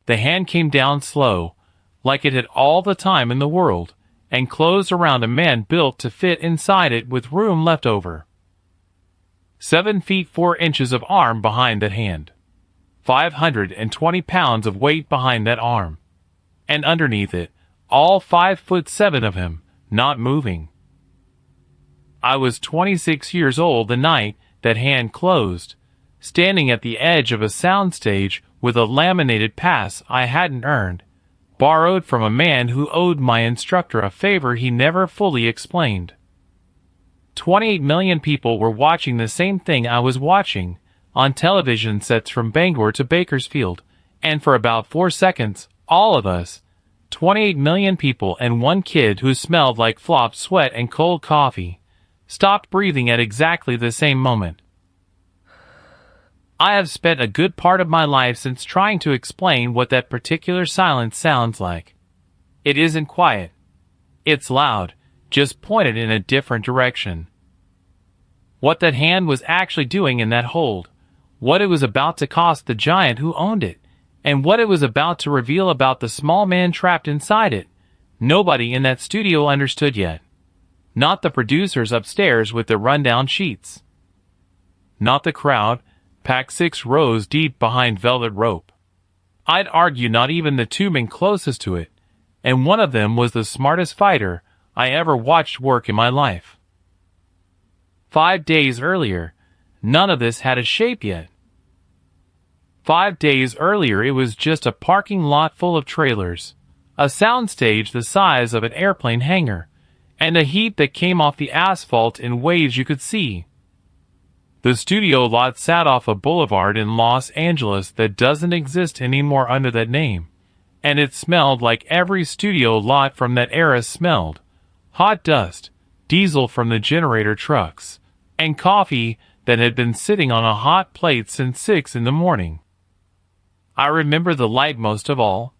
The hand came down slow, like it had all the time in the world, and closed around a man built to fit inside it with room left over. 7 feet 4 inches of arm behind that hand. 520 pounds of weight behind that arm. And underneath it, all 5'7" of him, not moving. I was 26 years old the night that hand closed, standing at the edge of a soundstage with a laminated pass I hadn't earned, borrowed from a man who owed my instructor a favor he never fully explained. 28 million people were watching the same thing I was watching, on television sets from Bangor to Bakersfield, and for about 4 seconds, all of us, 28 million people and one kid who smelled like flop sweat and cold coffee, stopped breathing at exactly the same moment. I have spent a good part of my life since trying to explain what that particular silence sounds like. It isn't quiet. It's loud, just pointed in a different direction. What that hand was actually doing in that hold, what it was about to cost the giant who owned it, and what it was about to reveal about the small man trapped inside it, nobody in that studio understood yet. Not the producers upstairs with their rundown sheets. Not the crowd, packed 6 rows deep behind velvet rope. I'd argue not even the 2 men closest to it, and one of them was the smartest fighter I ever watched work in my life. 5 days earlier, none of this had a shape yet. 5 days earlier it was just a parking lot full of trailers, a soundstage the size of an airplane hangar, and a heat that came off the asphalt in waves you could see. The studio lot sat off a boulevard in Los Angeles that doesn't exist anymore under that name, and it smelled like every studio lot from that era smelled. Hot dust, diesel from the generator trucks, and coffee that had been sitting on a hot plate since 6 in the morning. I remember the light most of all.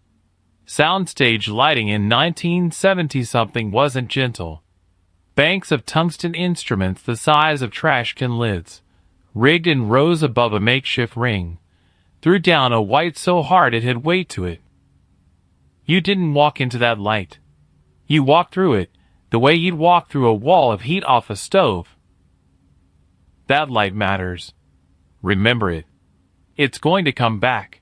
Soundstage lighting in 1970-something wasn't gentle. Banks of tungsten instruments the size of trash can lids, rigged in rows above a makeshift ring, threw down a white so hard it had weight to it. You didn't walk into that light. You walked through it, the way you'd walk through a wall of heat off a stove. That light matters. Remember it. It's going to come back.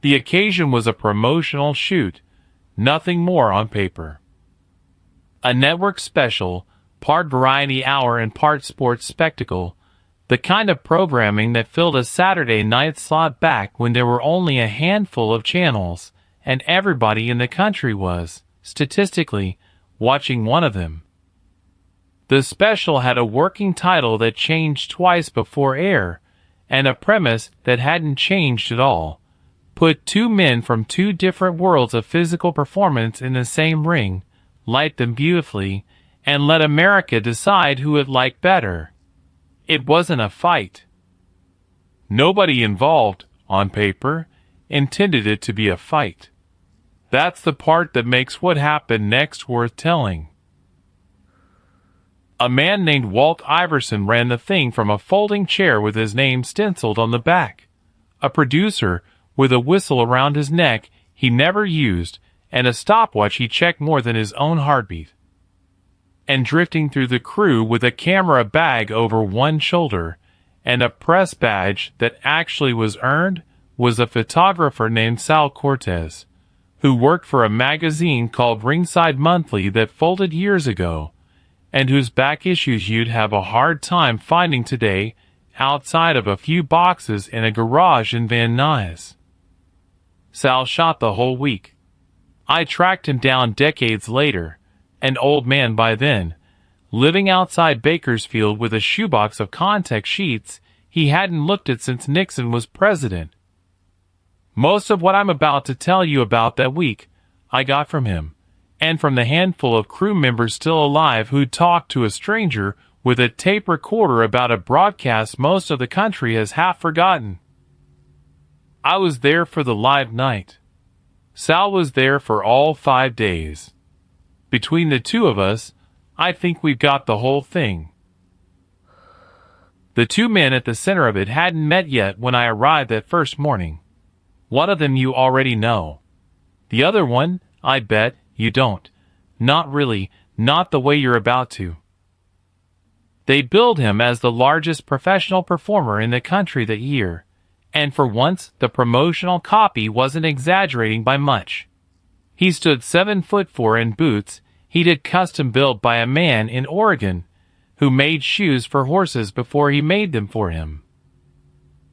The occasion was a promotional shoot, nothing more on paper. A network special, part variety hour and part sports spectacle, the kind of programming that filled a Saturday night slot back when there were only a handful of channels, and everybody in the country was, statistically, watching one of them. The special had a working title that changed twice before air, and a premise that hadn't changed at all. Put 2 men from 2 different worlds of physical performance in the same ring, light them beautifully, and let America decide who it liked better. It wasn't a fight. Nobody involved, on paper, intended it to be a fight. That's the part that makes what happened next worth telling. A man named Walt Iverson ran the thing from a folding chair with his name stenciled on the back. A producer with a whistle around his neck he never used, and a stopwatch he checked more than his own heartbeat. And drifting through the crew with a camera bag over one shoulder, and a press badge that actually was earned, was a photographer named Sal Cortez, who worked for a magazine called Ringside Monthly that folded years ago, and whose back issues you'd have a hard time finding today outside of a few boxes in a garage in Van Nuys. Sal shot the whole week. I tracked him down decades later, an old man by then, living outside Bakersfield with a shoebox of contact sheets he hadn't looked at since Nixon was president. Most of what I'm about to tell you about that week, I got from him, and from the handful of crew members still alive who talked to a stranger with a tape recorder about a broadcast most of the country has half forgotten. I was there for the live night. Sal was there for all 5 days. Between the 2 of us, I think we've got the whole thing. The 2 men at the center of it hadn't met yet when I arrived that first morning. One of them you already know. The other one, I bet, you don't. Not really, not the way you're about to. They billed him as the largest professional performer in the country that year, and for once the promotional copy wasn't exaggerating by much. He stood 7'4" in boots he'd had custom built by a man in Oregon who made shoes for horses before he made them for him.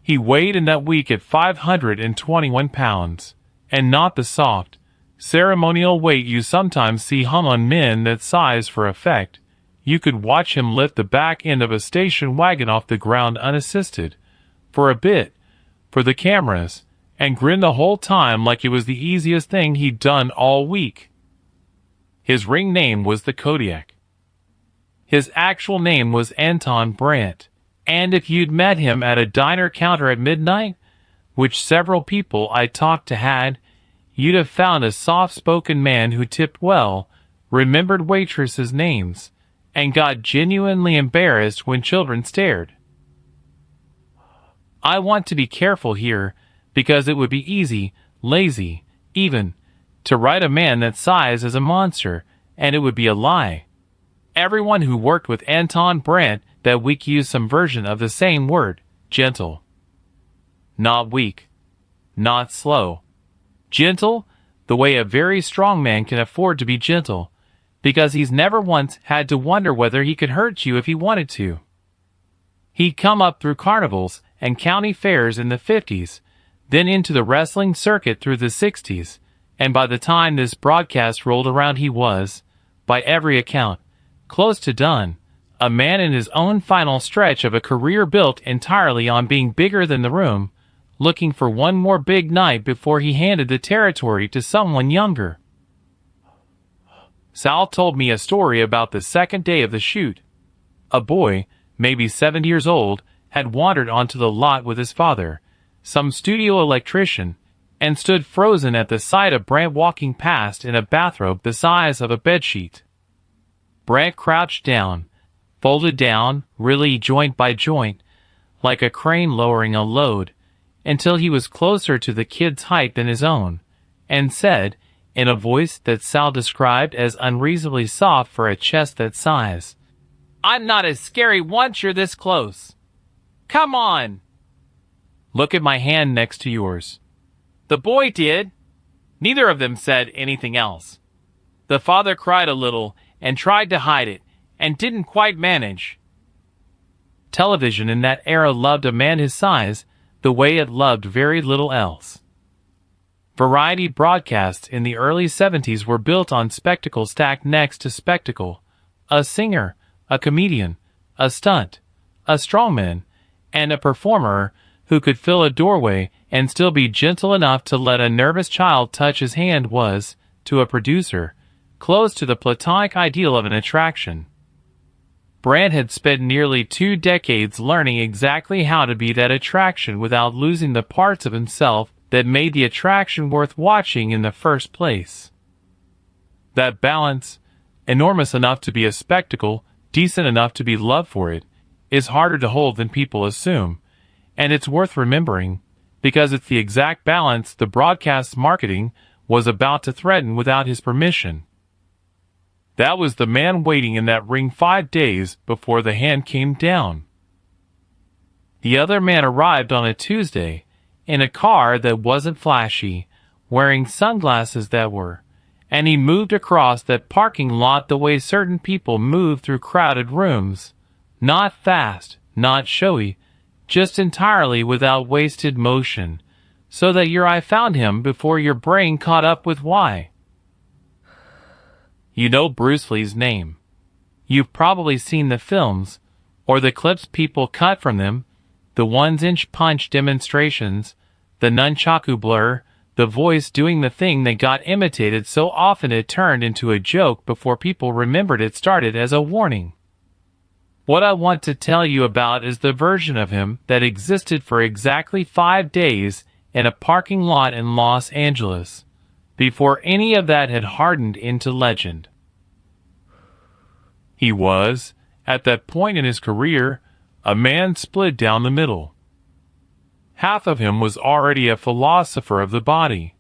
He weighed in that week at 521 pounds, and not the soft, ceremonial weight you sometimes see hung on men that size for effect. You could watch him lift the back end of a station wagon off the ground unassisted, for a bit, for the cameras, and grin the whole time like it was the easiest thing he'd done all week. His ring name was the Kodiak. His actual name was Anton Brandt, and if you'd met him at a diner counter at midnight, which several people I talked to had, you'd have found a soft-spoken man who tipped well, remembered waitresses' names, and got genuinely embarrassed when children stared. I want to be careful here, because it would be easy, lazy, even, to write a man that size as a monster, and it would be a lie. Everyone who worked with Anton Brandt that week used some version of the same word, gentle. Not weak. Not slow. Gentle, the way a very strong man can afford to be gentle, because he's never once had to wonder whether he could hurt you if he wanted to. He'd come up through carnivals and county fairs in the 50s, then into the wrestling circuit through the 60s, and by the time this broadcast rolled around he was, by every account, close to done, a man in his own final stretch of a career built entirely on being bigger than the room, looking for one more big night before he handed the territory to someone younger. Sal told me a story about the second day of the shoot. A boy, maybe 7 years old, had wandered onto the lot with his father, some studio electrician, and stood frozen at the sight of Brant walking past in a bathrobe the size of a bedsheet. Brant crouched down, folded down, really joint by joint, like a crane lowering a load, until he was closer to the kid's height than his own, and said, in a voice that Sal described as unreasonably soft for a chest that size, "I'm not as scary once you're this close. Come on! Look at my hand next to yours." The boy did. Neither of them said anything else. The father cried a little and tried to hide it, and didn't quite manage. Television in that era loved a man his size the way it loved very little else. Variety broadcasts in the early 70s were built on spectacle stacked next to spectacle. A singer, a comedian, a stunt, a strongman, and a performer who could fill a doorway and still be gentle enough to let a nervous child touch his hand was, to a producer, close to the platonic ideal of an attraction. Brant had spent nearly 2 decades learning exactly how to be that attraction without losing the parts of himself that made the attraction worth watching in the first place. That balance, enormous enough to be a spectacle, decent enough to be loved for it, is harder to hold than people assume, and it's worth remembering, because it's the exact balance the broadcast's marketing was about to threaten without his permission. That was the man waiting in that ring 5 days before the hand came down. The other man arrived on a Tuesday, in a car that wasn't flashy, wearing sunglasses that were, and he moved across that parking lot the way certain people move through crowded rooms. Not fast, not showy, just entirely without wasted motion, so that your eye found him before your brain caught up with why. You know Bruce Lee's name. You've probably seen the films, or the clips people cut from them, the 1-inch punch demonstrations, the nunchaku blur, the voice doing the thing that got imitated so often it turned into a joke before people remembered it started as a warning. What I want to tell you about is the version of him that existed for exactly 5 days in a parking lot in Los Angeles, before any of that had hardened into legend. He was, at that point in his career, a man split down the middle. Half of him was already a philosopher of the body,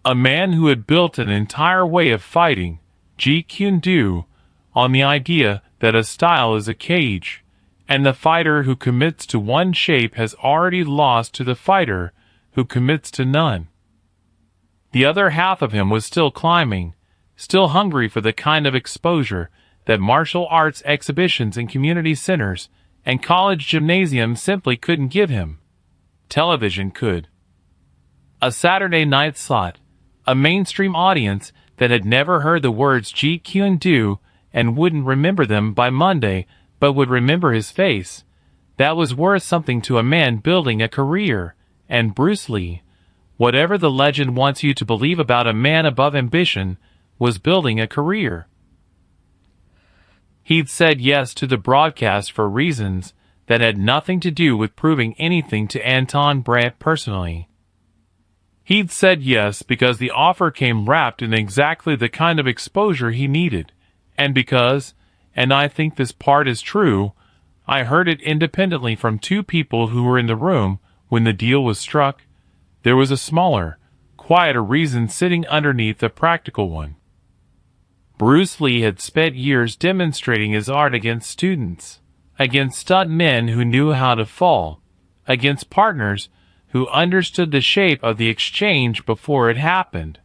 a man who had built an entire way of fighting, Jeet Kune, on the idea that a style is a cage, and the fighter who commits to one shape has already lost to the fighter who commits to none. The other half of him was still climbing, still hungry for the kind of exposure that martial arts exhibitions in community centers and college gymnasiums simply couldn't give him. Television could. A Saturday night slot, a mainstream audience that had never heard the words Jeet Kune and wouldn't remember them by Monday but would remember his face, that was worth something to a man building a career. And Bruce Lee, whatever the legend wants you to believe about a man above ambition, was building a career. He'd said yes to the broadcast for reasons that had nothing to do with proving anything to Anton Brandt personally. He'd said yes because the offer came wrapped in exactly the kind of exposure he needed, and because, and I think this part is true, I heard it independently from two people who were in the room when the deal was struck, there was a smaller, quieter reason sitting underneath the practical one. Bruce Lee had spent years demonstrating his art against students, against stunt men who knew how to fall, against partners who understood the shape of the exchange before it happened.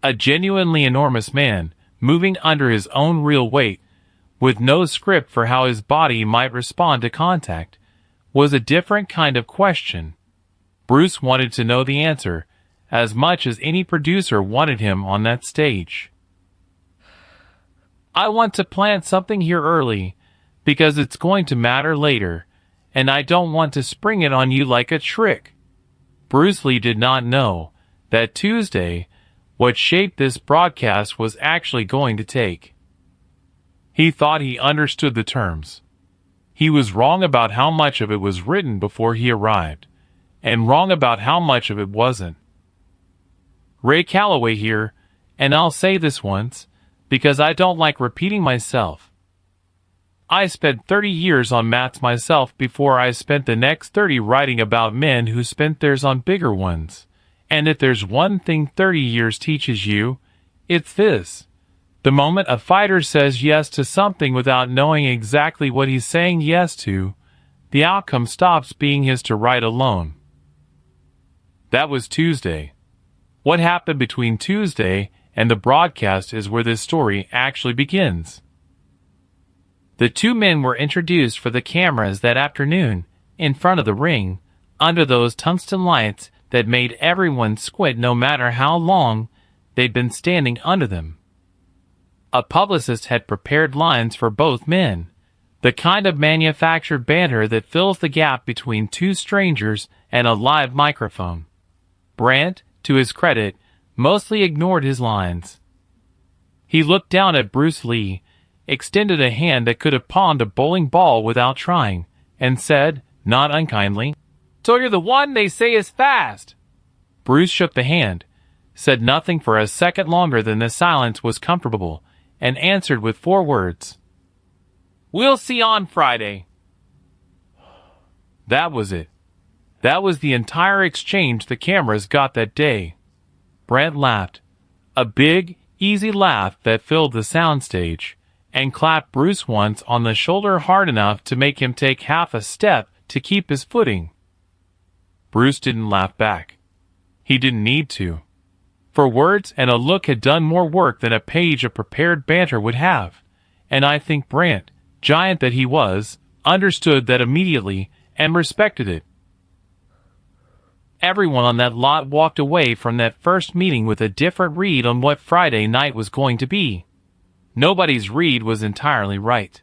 A genuinely enormous man, moving under his own real weight, with no script for how his body might respond to contact, was a different kind of question. Bruce wanted to know the answer, as much as any producer wanted him on that stage. I want to plant something here early, because it's going to matter later, and I don't want to spring it on you like a trick. Bruce Lee did not know that Tuesday what shape this broadcast was actually going to take. He thought he understood the terms. He was wrong about how much of it was written before he arrived, and wrong about how much of it wasn't. Ray Calloway here, and I'll say this once, because I don't like repeating myself. I spent 30 years on mats myself before I spent the next 30 writing about men who spent theirs on bigger ones. And if there's one thing 30 years teaches you, it's this. The moment a fighter says yes to something without knowing exactly what he's saying yes to, the outcome stops being his to write alone. That was Tuesday. What happened between Tuesday and the broadcast is where this story actually begins. The two men were introduced for the cameras that afternoon, in front of the ring, under those tungsten lights that made everyone squint no matter how long they'd been standing under them. A publicist had prepared lines for both men, the kind of manufactured banter that fills the gap between two strangers and a live microphone. Brandt, to his credit, mostly ignored his lines. He looked down at Bruce Lee, extended a hand that could have pawned a bowling ball without trying, and said, not unkindly, "So you're the one they say is fast." Bruce shook the hand, said nothing for a second longer than the silence was comfortable, and answered with 4 words. "We'll see on Friday." That was it. That was the entire exchange the cameras got that day. Brandt laughed, a big, easy laugh that filled the soundstage, and clapped Bruce once on the shoulder hard enough to make him take half a step to keep his footing. Bruce didn't laugh back. He didn't need to. For words and a look had done more work than a page of prepared banter would have, and I think Brandt, giant that he was, understood that immediately and respected it. Everyone on that lot walked away from that first meeting with a different read on what Friday night was going to be. Nobody's read was entirely right.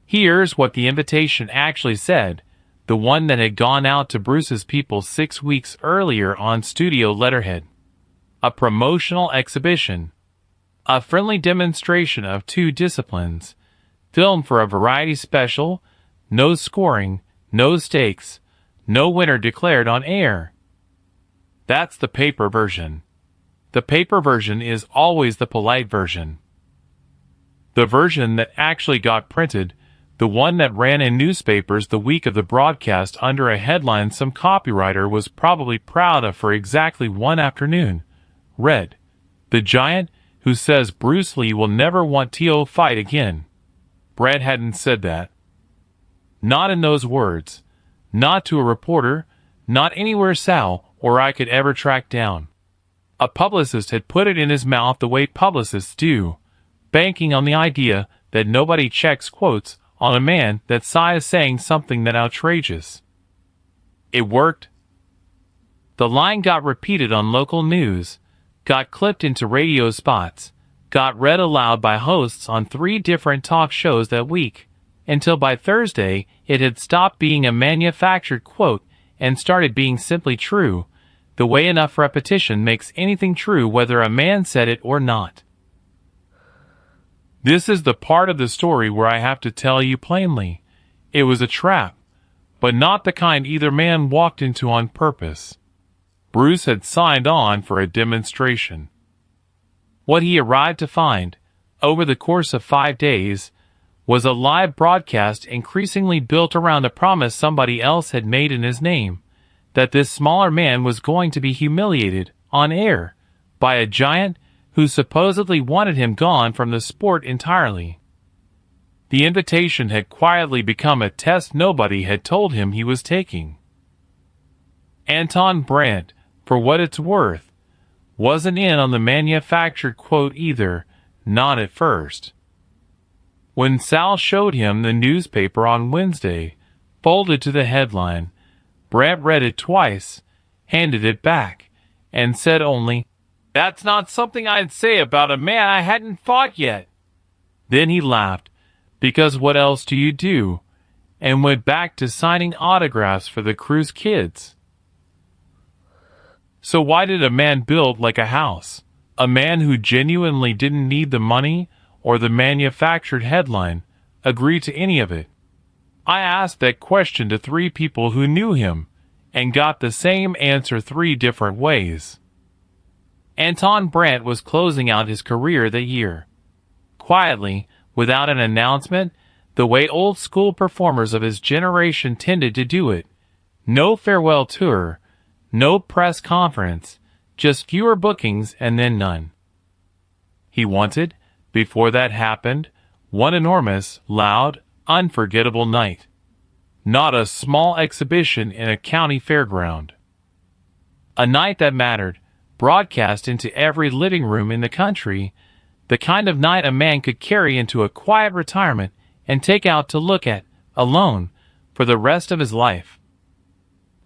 Here's what the invitation actually said, the one that had gone out to Bruce's people 6 weeks earlier on studio letterhead. A promotional exhibition. A friendly demonstration of 2 disciplines. Filmed for a variety special. No scoring. No stakes. No winner declared on air. That's the paper version. The paper version is always the polite version. The version that actually got printed The one that ran in newspapers the week of the broadcast under a headline some copywriter was probably proud of for exactly one afternoon. Read, "The giant who says Bruce Lee will never want to fight again." Brad hadn't said that. Not in those words. Not to a reporter, not anywhere Sal or I could ever track down. A publicist had put it in his mouth the way publicists do, banking on the idea that nobody checks quotes on a man that sighs saying something that outrageous. It worked. The line got repeated on local news, got clipped into radio spots, got read aloud by hosts on 3 different talk shows that week, until by Thursday it had stopped being a manufactured quote and started being simply true, the way enough repetition makes anything true whether a man said it or not. This is the part of the story where I have to tell you plainly. It was a trap, but not the kind either man walked into on purpose. Bruce had signed on for a demonstration. What he arrived to find, over the course of 5 days, was a live broadcast increasingly built around a promise somebody else had made in his name, that this smaller man was going to be humiliated, on air, by a giant who supposedly wanted him gone from the sport entirely. The invitation had quietly become a test nobody had told him he was taking. Anton Brandt, for what it's worth, wasn't in on the manufactured quote either, not at first. When Sal showed him the newspaper on Wednesday, folded to the headline, Brandt read it twice, handed it back, and said only, "That's not something I'd say about a man I hadn't fought yet." Then he laughed, because what else do you do, and went back to signing autographs for the crew's kids. So why did a man build like a house? A man who genuinely didn't need the money or the manufactured headline agree to any of it? I asked that question to 3 people who knew him, and got the same answer 3 different ways. Anton Brandt was closing out his career that year. Quietly, without an announcement, the way old-school performers of his generation tended to do it. No farewell tour, no press conference, just fewer bookings and then none. He wanted, before that happened, one enormous, loud, unforgettable night. Not a small exhibition in a county fairground. A night that mattered, broadcast into every living room in the country, the kind of night a man could carry into a quiet retirement and take out to look at, alone, for the rest of his life.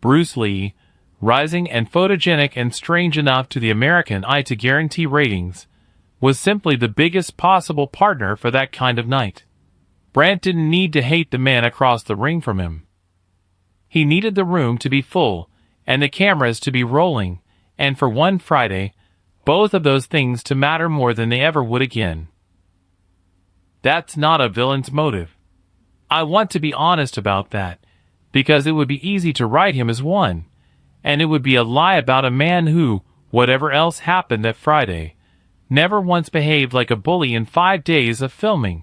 Bruce Lee, rising and photogenic and strange enough to the American eye to guarantee ratings, was simply the biggest possible partner for that kind of night. Brandt didn't need to hate the man across the ring from him. He needed the room to be full, and the cameras to be rolling, and for one Friday, both of those things to matter more than they ever would again. That's not a villain's motive. I want to be honest about that, because it would be easy to write him as one, and it would be a lie about a man who, whatever else happened that Friday, never once behaved like a bully in 5 days of filming.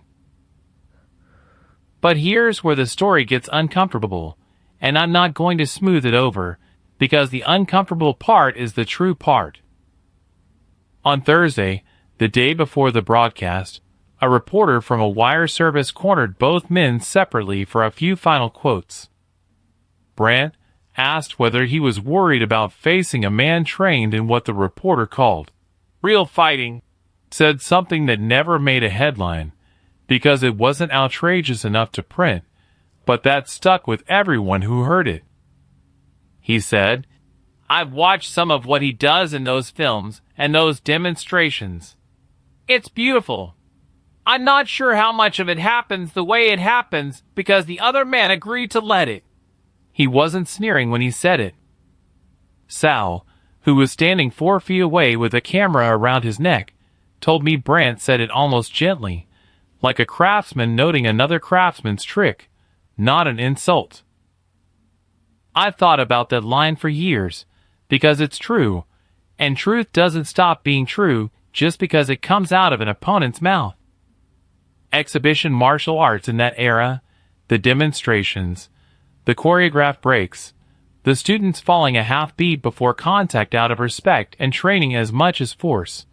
But here's where the story gets uncomfortable, and I'm not going to smooth it over, because the uncomfortable part is the true part. On Thursday, the day before the broadcast, a reporter from a wire service cornered both men separately for a few final quotes. Brandt asked whether he was worried about facing a man trained in what the reporter called real fighting, said something that never made a headline, because it wasn't outrageous enough to print, but that stuck with everyone who heard it. He said, "I've watched some of what he does in those films and those demonstrations. It's beautiful. I'm not sure how much of it happens the way it happens because the other man agreed to let it." He wasn't sneering when he said it. Sal, who was standing 4 feet away with a camera around his neck, told me Brandt said it almost gently, like a craftsman noting another craftsman's trick, not an insult. I've thought about that line for years, because it's true, and truth doesn't stop being true just because it comes out of an opponent's mouth. Exhibition martial arts in that era, the demonstrations, the choreographed breaks, the students falling a half beat before contact out of respect and training as much as force,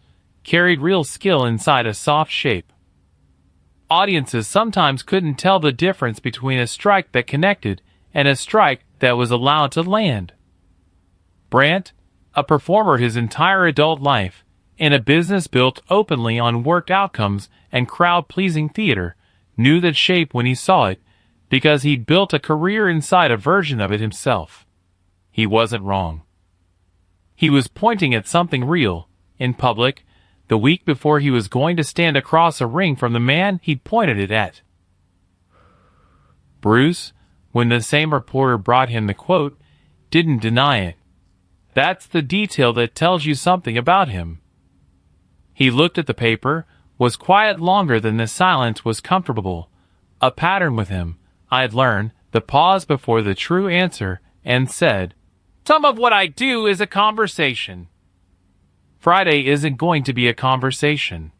carried real skill inside a soft shape. Audiences sometimes couldn't tell the difference between a strike that connected and a strike that was allowed to land. Brandt, a performer his entire adult life, in a business built openly on worked outcomes and crowd-pleasing theater, knew that shape when he saw it because he'd built a career inside a version of it himself. He wasn't wrong. He was pointing at something real, in public, the week before he was going to stand across a ring from the man he'd pointed it at. Bruce, when the same reporter brought him the quote, didn't deny it. That's the detail that tells you something about him. He looked at the paper, was quiet longer than the silence was comfortable. A pattern with him, I'd learned, the pause before the true answer, and said, "Some of what I do is a conversation." Friday isn't going to be a conversation.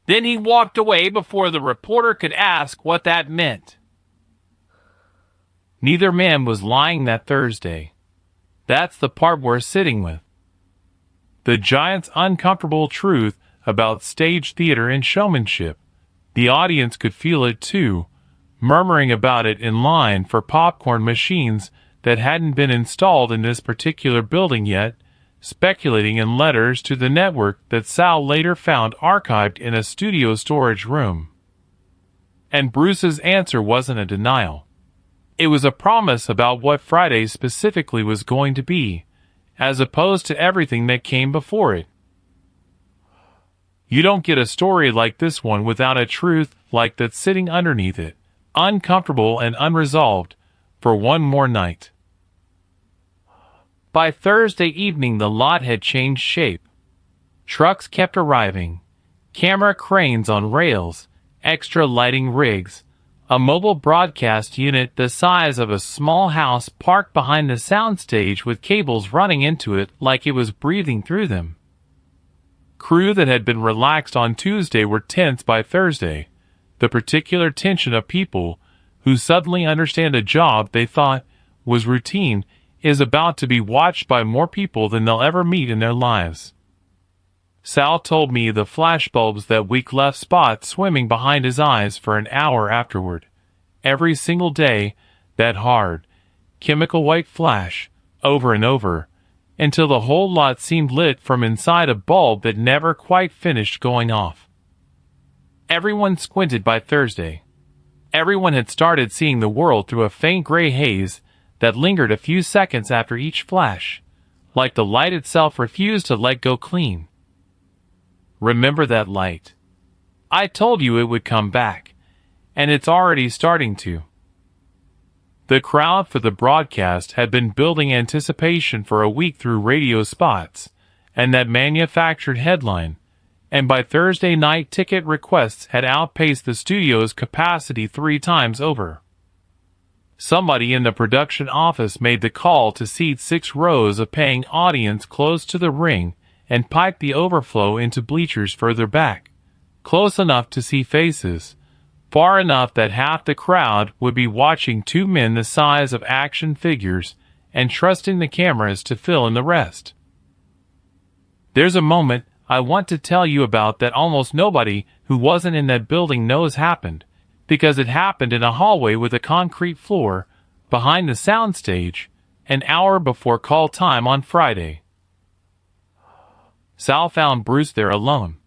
Then he walked away before the reporter could ask what that meant. Neither man was lying that Thursday. That's the part we're sitting with. The giant's uncomfortable truth about stage theater and showmanship. The audience could feel it too, murmuring about it in line for popcorn machines that hadn't been installed in this particular building yet, speculating in letters to the network that Sal later found archived in a studio storage room. And Bruce's answer wasn't a denial. It was a promise about what Friday specifically was going to be, as opposed to everything that came before it. You don't get a story like this one without a truth like that sitting underneath it, uncomfortable and unresolved, for one more night. By Thursday evening the lot had changed shape. Trucks kept arriving, camera cranes on rails, extra lighting rigs, a mobile broadcast unit the size of a small house parked behind the soundstage with cables running into it like it was breathing through them. Crew that had been relaxed on Tuesday were tense by Thursday, the particular tension of people who suddenly understand a job they thought was routine is about to be watched by more people than they'll ever meet in their lives. Sal told me the flashbulbs that week left spots swimming behind his eyes for an hour afterward. Every single day, that hard, chemical white flash, over and over, until the whole lot seemed lit from inside a bulb that never quite finished going off. Everyone squinted by Thursday. Everyone had started seeing the world through a faint gray haze that lingered a few seconds after each flash, like the light itself refused to let go clean. Remember that light. I told you it would come back, and it's already starting to. The crowd for the broadcast had been building anticipation for a week through radio spots and that manufactured headline, and by Thursday night ticket requests had outpaced the studio's capacity 3 times over. Somebody in the production office made the call to seat 6 rows of paying audience close to the ring and pipe the overflow into bleachers further back, close enough to see faces, far enough that half the crowd would be watching 2 men the size of action figures and trusting the cameras to fill in the rest. There's a moment I want to tell you about that almost nobody who wasn't in that building knows happened, because it happened in a hallway with a concrete floor behind the soundstage an hour before call time on Friday. Sal found Bruce there alone,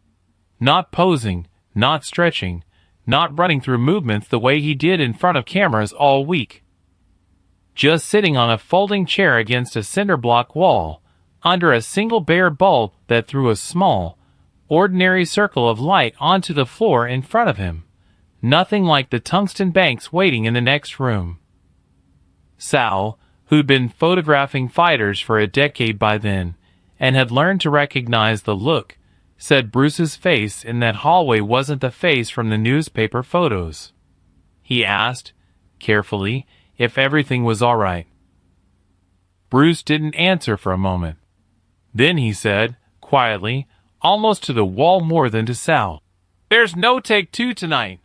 not posing, not stretching, not running through movements the way he did in front of cameras all week. Just sitting on a folding chair against a cinder block wall, under a single bare bulb that threw a small, ordinary circle of light onto the floor in front of him. Nothing like the tungsten banks waiting in the next room. Sal, who'd been photographing fighters for a decade by then, and had learned to recognize the look, said Bruce's face in that hallway wasn't the face from the newspaper photos. He asked, carefully, if everything was all right. Bruce didn't answer for a moment. Then he said, quietly, almost to the wall more than to Sal, "There's no take 2 tonight."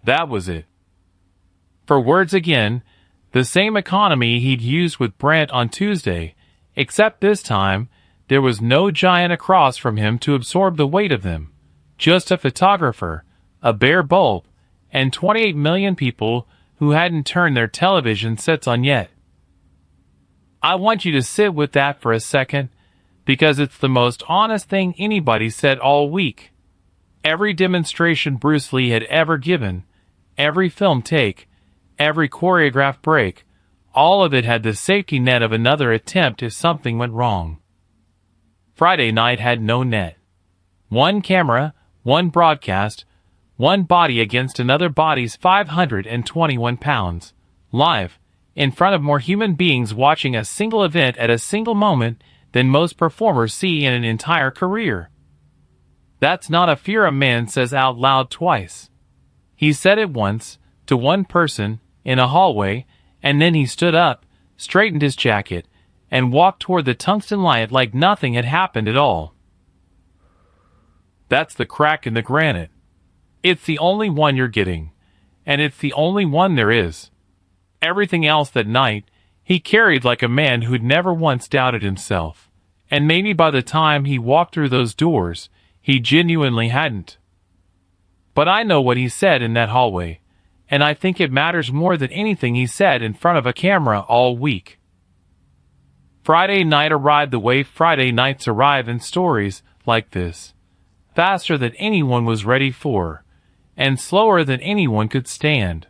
That was it. For words again, the same economy he'd used with Brent on Tuesday, except this time there was no giant across from him to absorb the weight of them, just a photographer, a bare bulb, and 28 million people who hadn't turned their television sets on yet. I want you to sit with that for a second, because it's the most honest thing anybody said all week. Every demonstration Bruce Lee had ever given, every film take, every choreographed break, all of it had the safety net of another attempt if something went wrong. Friday night had no net. One camera, one broadcast, one body against another body's 521 pounds, live, in front of more human beings watching a single event at a single moment than most performers see in an entire career. That's not a fear a man says out loud twice. He said it once, to one person, in a hallway, and then he stood up, straightened his jacket, and walked toward the tungsten light like nothing had happened at all. That's the crack in the granite. It's the only one you're getting, and it's the only one there is. Everything else that night, he carried like a man who'd never once doubted himself, and maybe by the time he walked through those doors, he genuinely hadn't. But I know what he said in that hallway, and I think it matters more than anything he said in front of a camera all week. Friday night arrived the way Friday nights arrive in stories like this, faster than anyone was ready for, and slower than anyone could stand.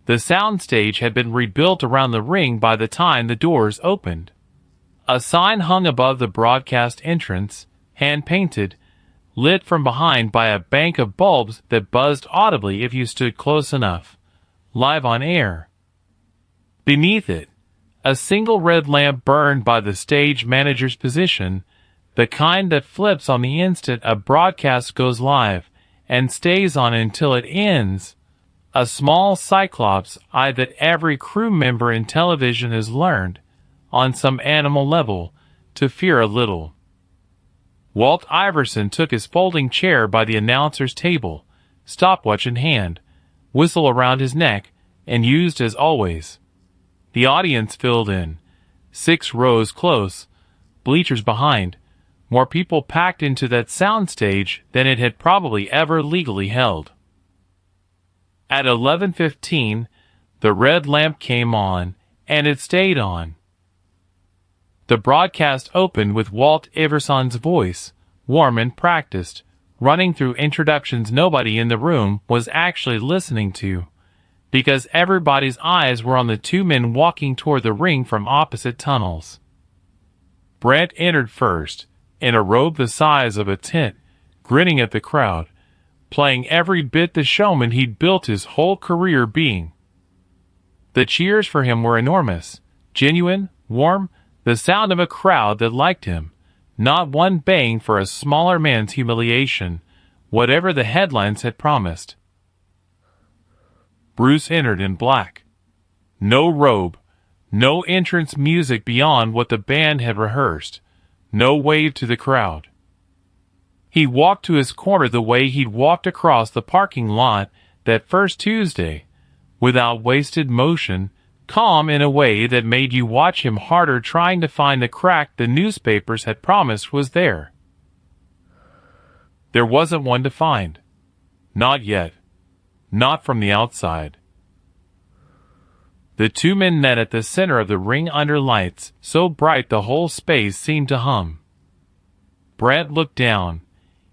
The soundstage had been rebuilt around the ring by the time the doors opened. A sign hung above the broadcast entrance, hand-painted, lit from behind by a bank of bulbs that buzzed audibly if you stood close enough. Live on air. Beneath it, a single red lamp burned by the stage manager's position, the kind that flips on the instant a broadcast goes live and stays on until it ends. A small cyclops eye that every crew member in television has learned, on some animal level, to fear a little. Walt Iverson took his folding chair by the announcer's table, stopwatch in hand, whistle around his neck, and used as always. The audience filled in, 6 rows close, bleachers behind, more people packed into that soundstage than it had probably ever legally held. At 11:15, the red lamp came on, and it stayed on. The broadcast opened with Walt Iverson's voice, warm and practiced, running through introductions nobody in the room was actually listening to, because everybody's eyes were on the 2 men walking toward the ring from opposite tunnels. Brent entered first, in a robe the size of a tent, grinning at the crowd, playing every bit the showman he'd built his whole career being. The cheers for him were enormous, genuine, warm, the sound of a crowd that liked him, not one baying for a smaller man's humiliation, whatever the headlines had promised. Bruce entered in black. No robe, no entrance music beyond what the band had rehearsed, no wave to the crowd. He walked to his corner the way he'd walked across the parking lot that first Tuesday, without wasted motion, calm in a way that made you watch him harder trying to find the crack the newspapers had promised was there. There wasn't one to find. Not yet. Not from the outside. The 2 men met at the center of the ring under lights so bright the whole space seemed to hum. Brent looked down.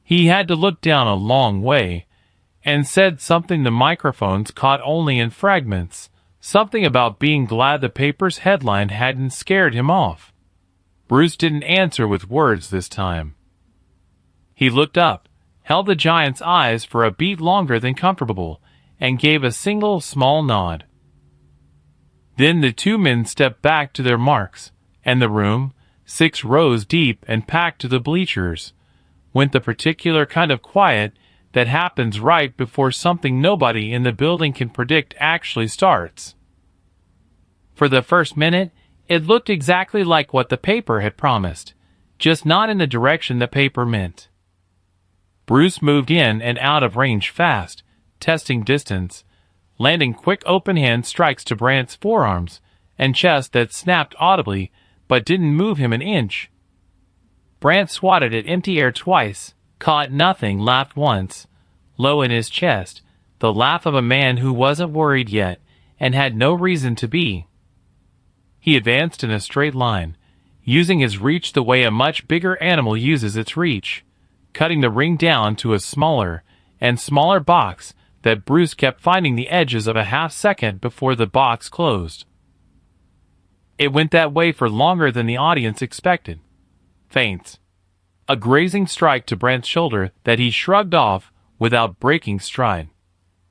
He had to look down a long way, and said something the microphones caught only in fragments, something about being glad the paper's headline hadn't scared him off. Bruce didn't answer with words this time. He looked up, held the giant's eyes for a beat longer than comfortable, and gave a single small nod. Then the 2 men stepped back to their marks, and the room, 6 rows deep and packed to the bleachers, went the particular kind of quiet that happens right before something nobody in the building can predict actually starts. For the first minute, it looked exactly like what the paper had promised, just not in the direction the paper meant. Bruce moved in and out of range fast, testing distance, landing quick open-hand strikes to Brandt's forearms and chest that snapped audibly but didn't move him an inch. Brandt swatted at empty air twice, caught nothing, laughed once, low in his chest, the laugh of a man who wasn't worried yet and had no reason to be. He advanced in a straight line, using his reach the way a much bigger animal uses its reach, cutting the ring down to a smaller and smaller box that Bruce kept finding the edges of a half second before the box closed. It went that way for longer than the audience expected. Feints. A grazing strike to Brandt's shoulder that he shrugged off without breaking stride.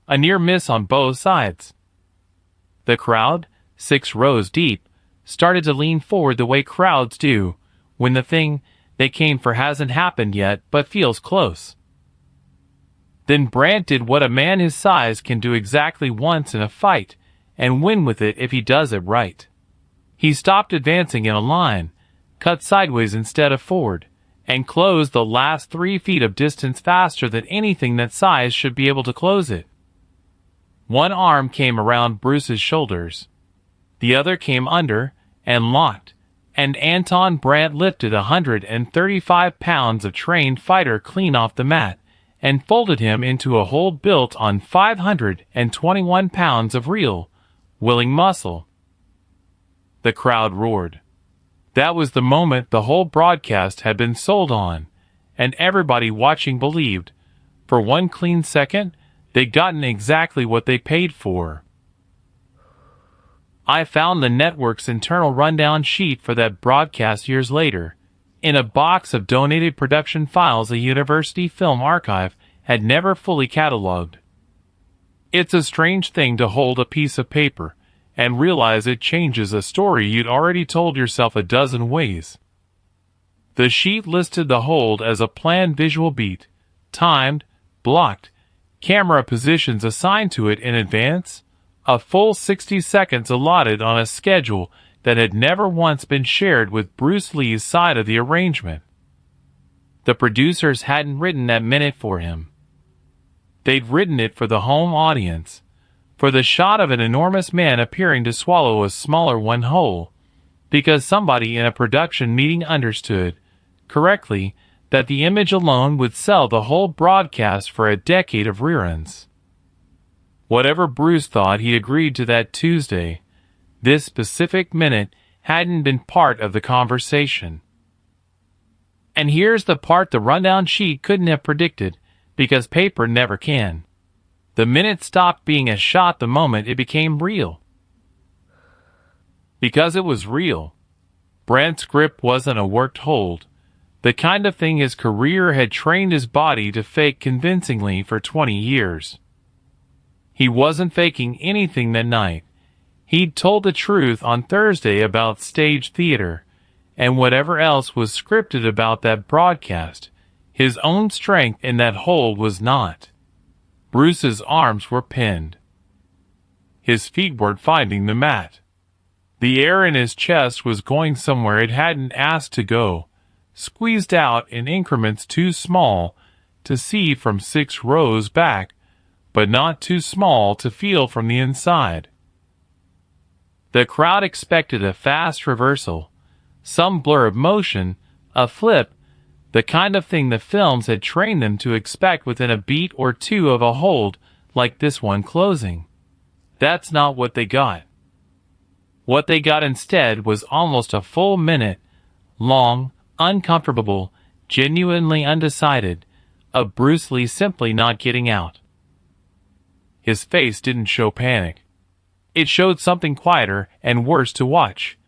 A near miss on both sides. The crowd, 6 rows deep, started to lean forward the way crowds do when the thing they came for hasn't happened yet but feels close. Then Brandt did what a man his size can do exactly once in a fight and win with it if he does it right. He stopped advancing in a line, cut sideways instead of forward, and closed the last 3 feet of distance faster than anything that size should be able to close it. One arm came around Bruce's shoulders. The other came under and locked, and Anton Brandt lifted 135 pounds of trained fighter clean off the mat and folded him into a hold built on 521 pounds of real, willing muscle. The crowd roared. That was the moment the whole broadcast had been sold on, and everybody watching believed, for one clean second, they'd gotten exactly what they paid for. I found the network's internal rundown sheet for that broadcast years later, in a box of donated production files a university film archive had never fully cataloged. It's a strange thing to hold a piece of paper and realize it changes a story you'd already told yourself a dozen ways. The sheet listed the hold as a planned visual beat, timed, blocked, camera positions assigned to it in advance, a full 60 seconds allotted on a schedule that had never once been shared with Bruce Lee's side of the arrangement. The producers hadn't written that minute for him. They'd written it for the home audience, for the shot of an enormous man appearing to swallow a smaller one whole, because somebody in a production meeting understood, correctly, that the image alone would sell the whole broadcast for a decade of reruns. Whatever Bruce thought, he agreed to that Tuesday. This specific minute hadn't been part of the conversation. And here's the part the rundown sheet couldn't have predicted, because paper never can. The minute stopped being a shot the moment it became real. Because it was real. Brandt's grip wasn't a worked hold, the kind of thing his career had trained his body to fake convincingly for 20 years. He wasn't faking anything that night. He'd told the truth on Thursday about stage theater, and whatever else was scripted about that broadcast, his own strength in that hold was not. Bruce's arms were pinned. His feet weren't finding the mat. The air in his chest was going somewhere it hadn't asked to go, squeezed out in increments too small to see from 6 rows back, but not too small to feel from the inside. The crowd expected a fast reversal, some blur of motion, a flip, the kind of thing the films had trained them to expect within a beat or two of a hold like this one closing. That's not what they got. What they got instead was almost a full minute, long, uncomfortable, genuinely undecided, of Bruce Lee simply not getting out. His face didn't show panic. It showed something quieter and worse to watch.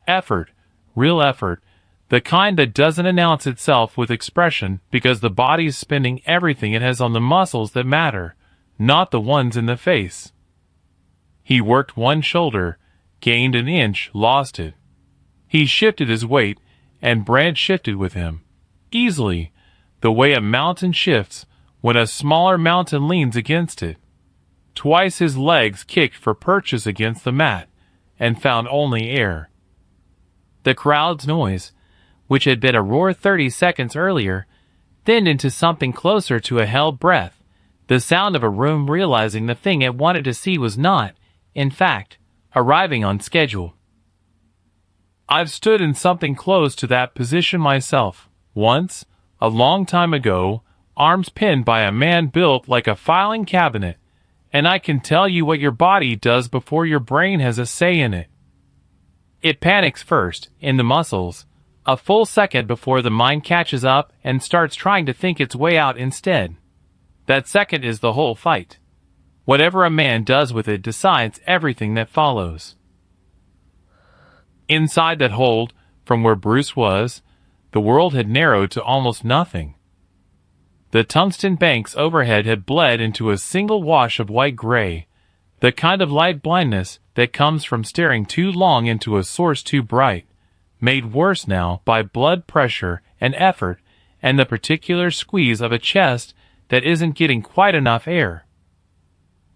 Effort, real effort, the kind that doesn't announce itself with expression because the body's spending everything it has on the muscles that matter, not the ones in the face. He worked one shoulder, gained an inch, lost it. He shifted his weight, and Brandt shifted with him, easily, the way a mountain shifts when a smaller mountain leans against it. Twice his legs kicked for purchase against the mat, and found only air. The crowd's noise, which had been a roar 30 seconds earlier, thinned into something closer to a held breath The sound of a room realizing the thing it wanted to see was not, in fact, arriving on schedule. I've stood in something close to that position myself, once, a long time ago, arms pinned by a man built like a filing cabinet, and I can tell you what your body does before your brain has a say in it. It panics first, in the muscles, a full second before the mind catches up and starts trying to think its way out instead. That second is the whole fight. Whatever a man does with it decides everything that follows. Inside that hold, from where Bruce was, the world had narrowed to almost nothing. The tungsten banks overhead had bled into a single wash of white-gray, the kind of light blindness that comes from staring too long into a source too bright, made worse now by blood pressure and effort and the particular squeeze of a chest that isn't getting quite enough air.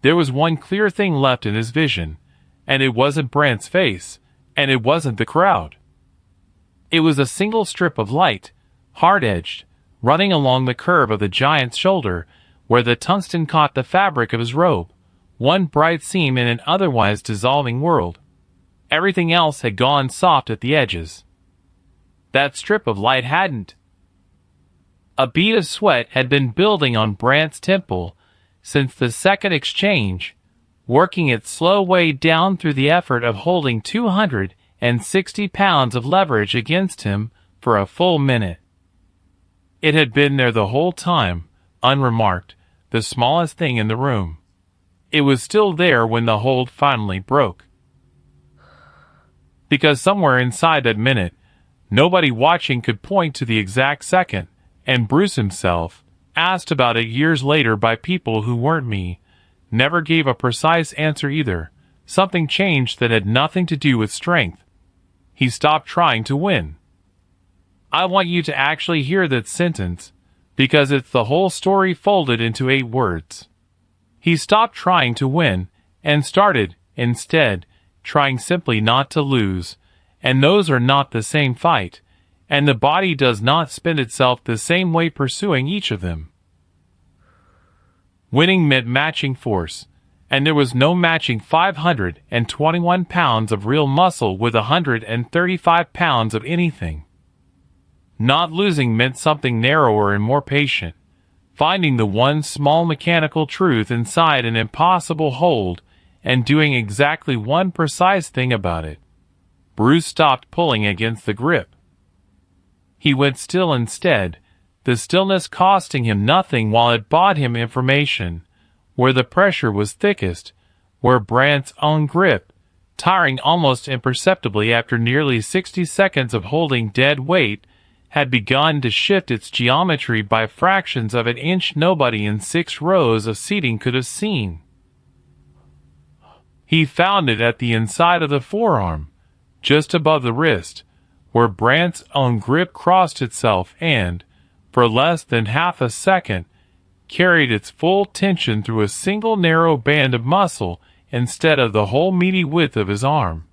There was one clear thing left in his vision, and it wasn't Brant's face, and it wasn't the crowd. It was a single strip of light, hard-edged, running along the curve of the giant's shoulder, where the tungsten caught the fabric of his robe, one bright seam in an otherwise dissolving world. Everything else had gone soft at the edges. That strip of light hadn't. A bead of sweat had been building on Brant's temple since the second exchange, working its slow way down through the effort of holding 260 pounds of leverage against him for a full minute. It had been there the whole time, unremarked, the smallest thing in the room. It was still there when the hold finally broke. Because somewhere inside that minute, nobody watching could point to the exact second, and Bruce himself, asked about it years later by people who weren't me, never gave a precise answer either. Something changed that had nothing to do with strength. He stopped trying to win. I want you to actually hear that sentence, because it's the whole story folded into 8 words. He stopped trying to win, and started, instead, trying simply not to lose, and those are not the same fight, and the body does not spend itself the same way pursuing each of them. Winning meant matching force, and there was no matching 521 pounds of real muscle with 135 pounds of anything. Not losing meant something narrower and more patient, finding the one small mechanical truth inside an impossible hold and doing exactly one precise thing about it. Bruce stopped pulling against the grip. He went still instead, the stillness costing him nothing while it bought him information, where the pressure was thickest, where Brant's own grip, tiring almost imperceptibly after nearly 60 seconds of holding dead weight, had begun to shift its geometry by fractions of an inch nobody in 6 rows of seating could have seen. He found it at the inside of the forearm, just above the wrist, where Brant's own grip crossed itself and, for less than half a second, carried its full tension through a single narrow band of muscle instead of the whole meaty width of his arm.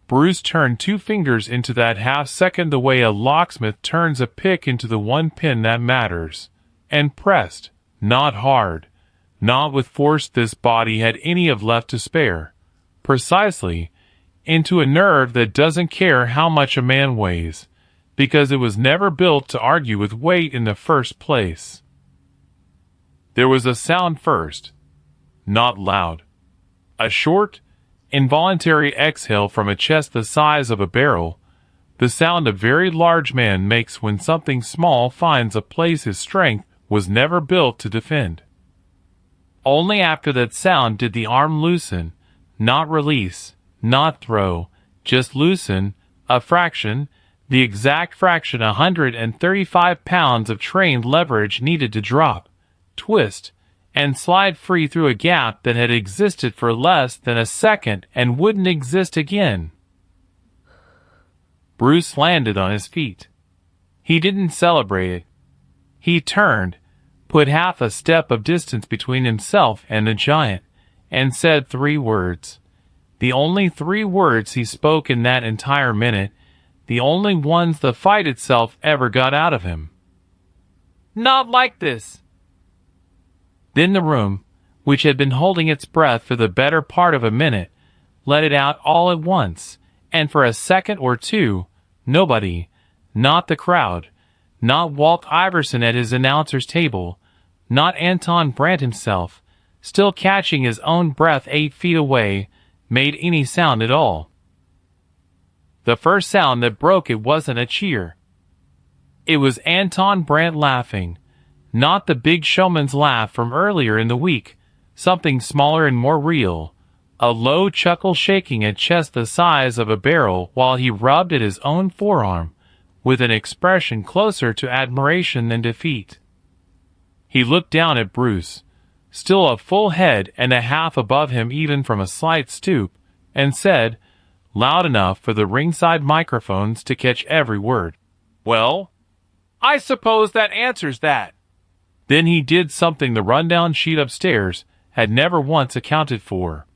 Bruce turned 2 fingers into that half-second the way a locksmith turns a pick into the one pin that matters, and pressed, not hard, not with force this body had any of left to spare, precisely, into a nerve that doesn't care how much a man weighs, because it was never built to argue with weight in the first place. There was a sound first, not loud. A short, involuntary exhale from a chest the size of a barrel, the sound a very large man makes when something small finds a place his strength was never built to defend. Only after that sound did the arm loosen, not release, not throw, just loosen, a fraction, the exact fraction 135 pounds of trained leverage needed to drop, twist, and slide free through a gap that had existed for less than a second and wouldn't exist again. Bruce landed on his feet. He didn't celebrate it. He turned, put half a step of distance between himself and the giant, and said 3 words. The only 3 words he spoke in that entire minute, the only ones the fight itself ever got out of him. "Not like this." Then the room, which had been holding its breath for the better part of a minute, let it out all at once, and for a second or two, nobody, not the crowd, not Walt Iverson at his announcer's table, not Anton Brandt himself, still catching his own breath 8 feet away, made any sound at all. The first sound that broke it wasn't a cheer. It was Anton Brandt laughing, not the big showman's laugh from earlier in the week, something smaller and more real, a low chuckle shaking a chest the size of a barrel while he rubbed at his own forearm, with an expression closer to admiration than defeat. He looked down at Bruce, still a full head and a half above him even from a slight stoop, and said, loud enough for the ringside microphones to catch every word, "Well, I suppose that answers that." Then he did something the rundown sheet upstairs had never once accounted for.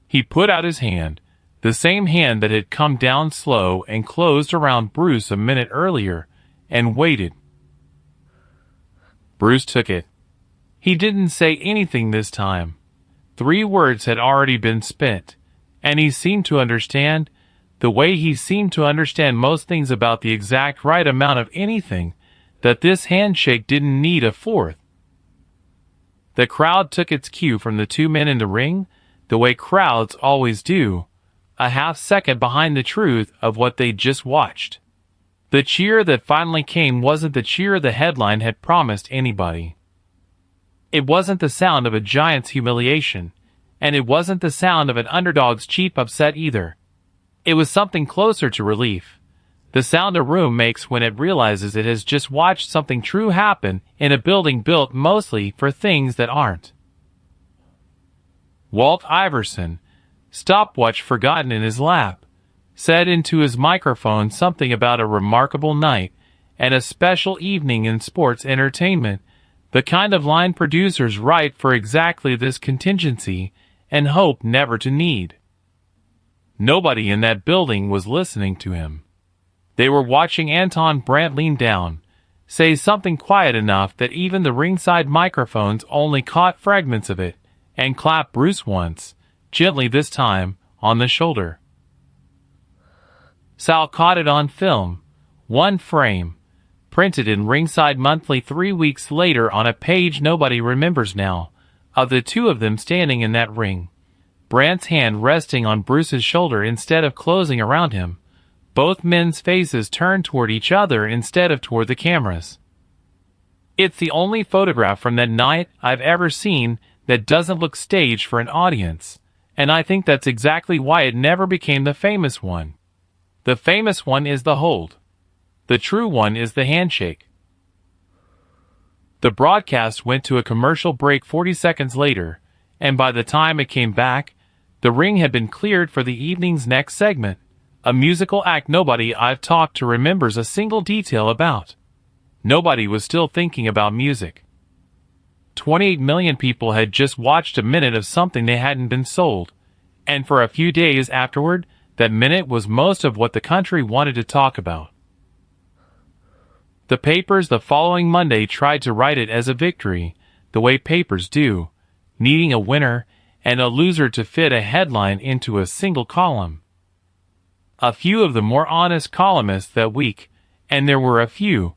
He put out his hand, the same hand that had come down slow and closed around Bruce a minute earlier, and waited. Bruce took it. He didn't say anything this time. 3 words had already been spent, and he seemed to understand, the way he seemed to understand most things about the exact right amount of anything, that this handshake didn't need a fourth. The crowd took its cue from the 2 men in the ring, the way crowds always do, a half second behind the truth of what they'd just watched. The cheer that finally came wasn't the cheer the headline had promised anybody. It wasn't the sound of a giant's humiliation, and it wasn't the sound of an underdog's cheap upset either. It was something closer to relief, the sound a room makes when it realizes it has just watched something true happen in a building built mostly for things that aren't. Walt Iverson, stopwatch forgotten in his lap, said into his microphone something about a remarkable night and a special evening in sports entertainment, the kind of line producers write for exactly this contingency and hope never to need. Nobody in that building was listening to him. They were watching Anton Brandt lean down, say something quiet enough that even the ringside microphones only caught fragments of it, and clap Bruce once, gently this time, on the shoulder. Sal caught it on film, 1 frame, printed in Ringside Monthly 3 weeks later on a page nobody remembers now, of the 2 of them standing in that ring, Brandt's hand resting on Bruce's shoulder instead of closing around him, both men's faces turned toward each other instead of toward the cameras. It's the only photograph from that night I've ever seen that doesn't look staged for an audience, and I think that's exactly why it never became the famous one. The famous one is the hold. The true one is the handshake. The broadcast went to a commercial break 40 seconds later, and by the time it came back, the ring had been cleared for the evening's next segment, a musical act nobody I've talked to remembers a single detail about. Nobody was still thinking about music. 28 million people had just watched a minute of something they hadn't been sold, and for a few days afterward, that minute was most of what the country wanted to talk about. The papers the following Monday tried to write it as a victory, the way papers do, needing a winner and a loser to fit a headline into a single column. A few of the more honest columnists that week, and there were a few,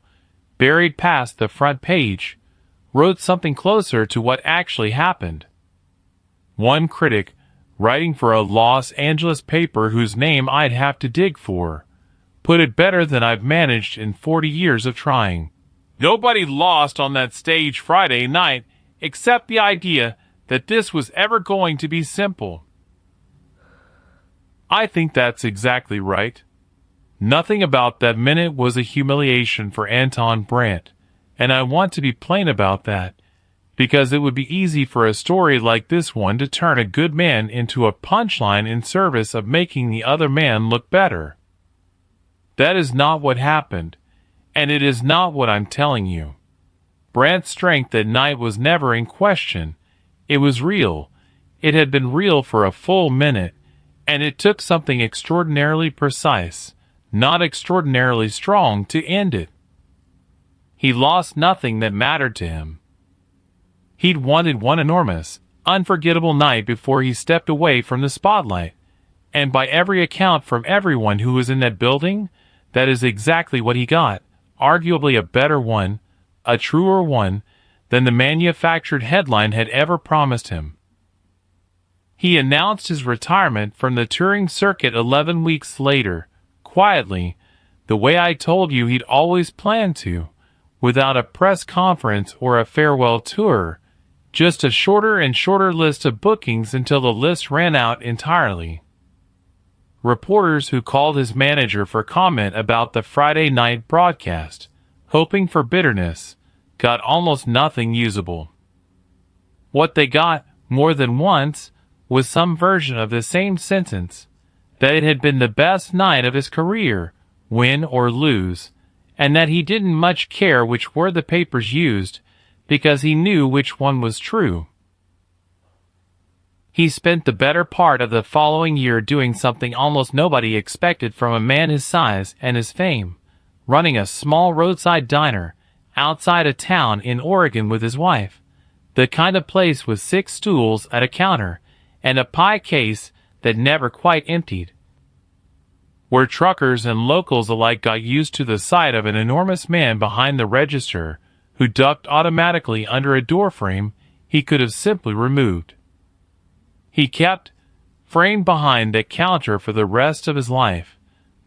buried past the front page, wrote something closer to what actually happened. One critic, writing for a Los Angeles paper whose name I'd have to dig for, put it better than I've managed in 40 years of trying. Nobody lost on that stage Friday night except the idea that this was ever going to be simple. I think that's exactly right. Nothing about that minute was a humiliation for Anton Brandt, and I want to be plain about that, because it would be easy for a story like this one to turn a good man into a punchline in service of making the other man look better. That is not what happened, and it is not what I'm telling you. Brandt's strength that night was never in question. It was real. It had been real for a full minute, and it took something extraordinarily precise, not extraordinarily strong, to end it. He lost nothing that mattered to him. He'd wanted one enormous, unforgettable night before he stepped away from the spotlight. And by every account from everyone who was in that building, that is exactly what he got. Arguably a better one, a truer one, than the manufactured headline had ever promised him. He announced his retirement from the touring circuit 11 weeks later, quietly, the way I told you he'd always planned to, without a press conference or a farewell tour, just a shorter and shorter list of bookings until the list ran out entirely. Reporters who called his manager for comment about the Friday night broadcast, hoping for bitterness, got almost nothing usable. What they got, more than once, was some version of the same sentence, that it had been the best night of his career, win or lose, and that he didn't much care which word the papers used, because he knew which one was true. He spent the better part of the following year doing something almost nobody expected from a man his size and his fame, running a small roadside diner outside a town in Oregon with his wife, the kind of place with 6 stools at a counter and a pie case that never quite emptied, where truckers and locals alike got used to the sight of an enormous man behind the register who ducked automatically under a doorframe he could have simply removed. He kept framed behind that counter for the rest of his life,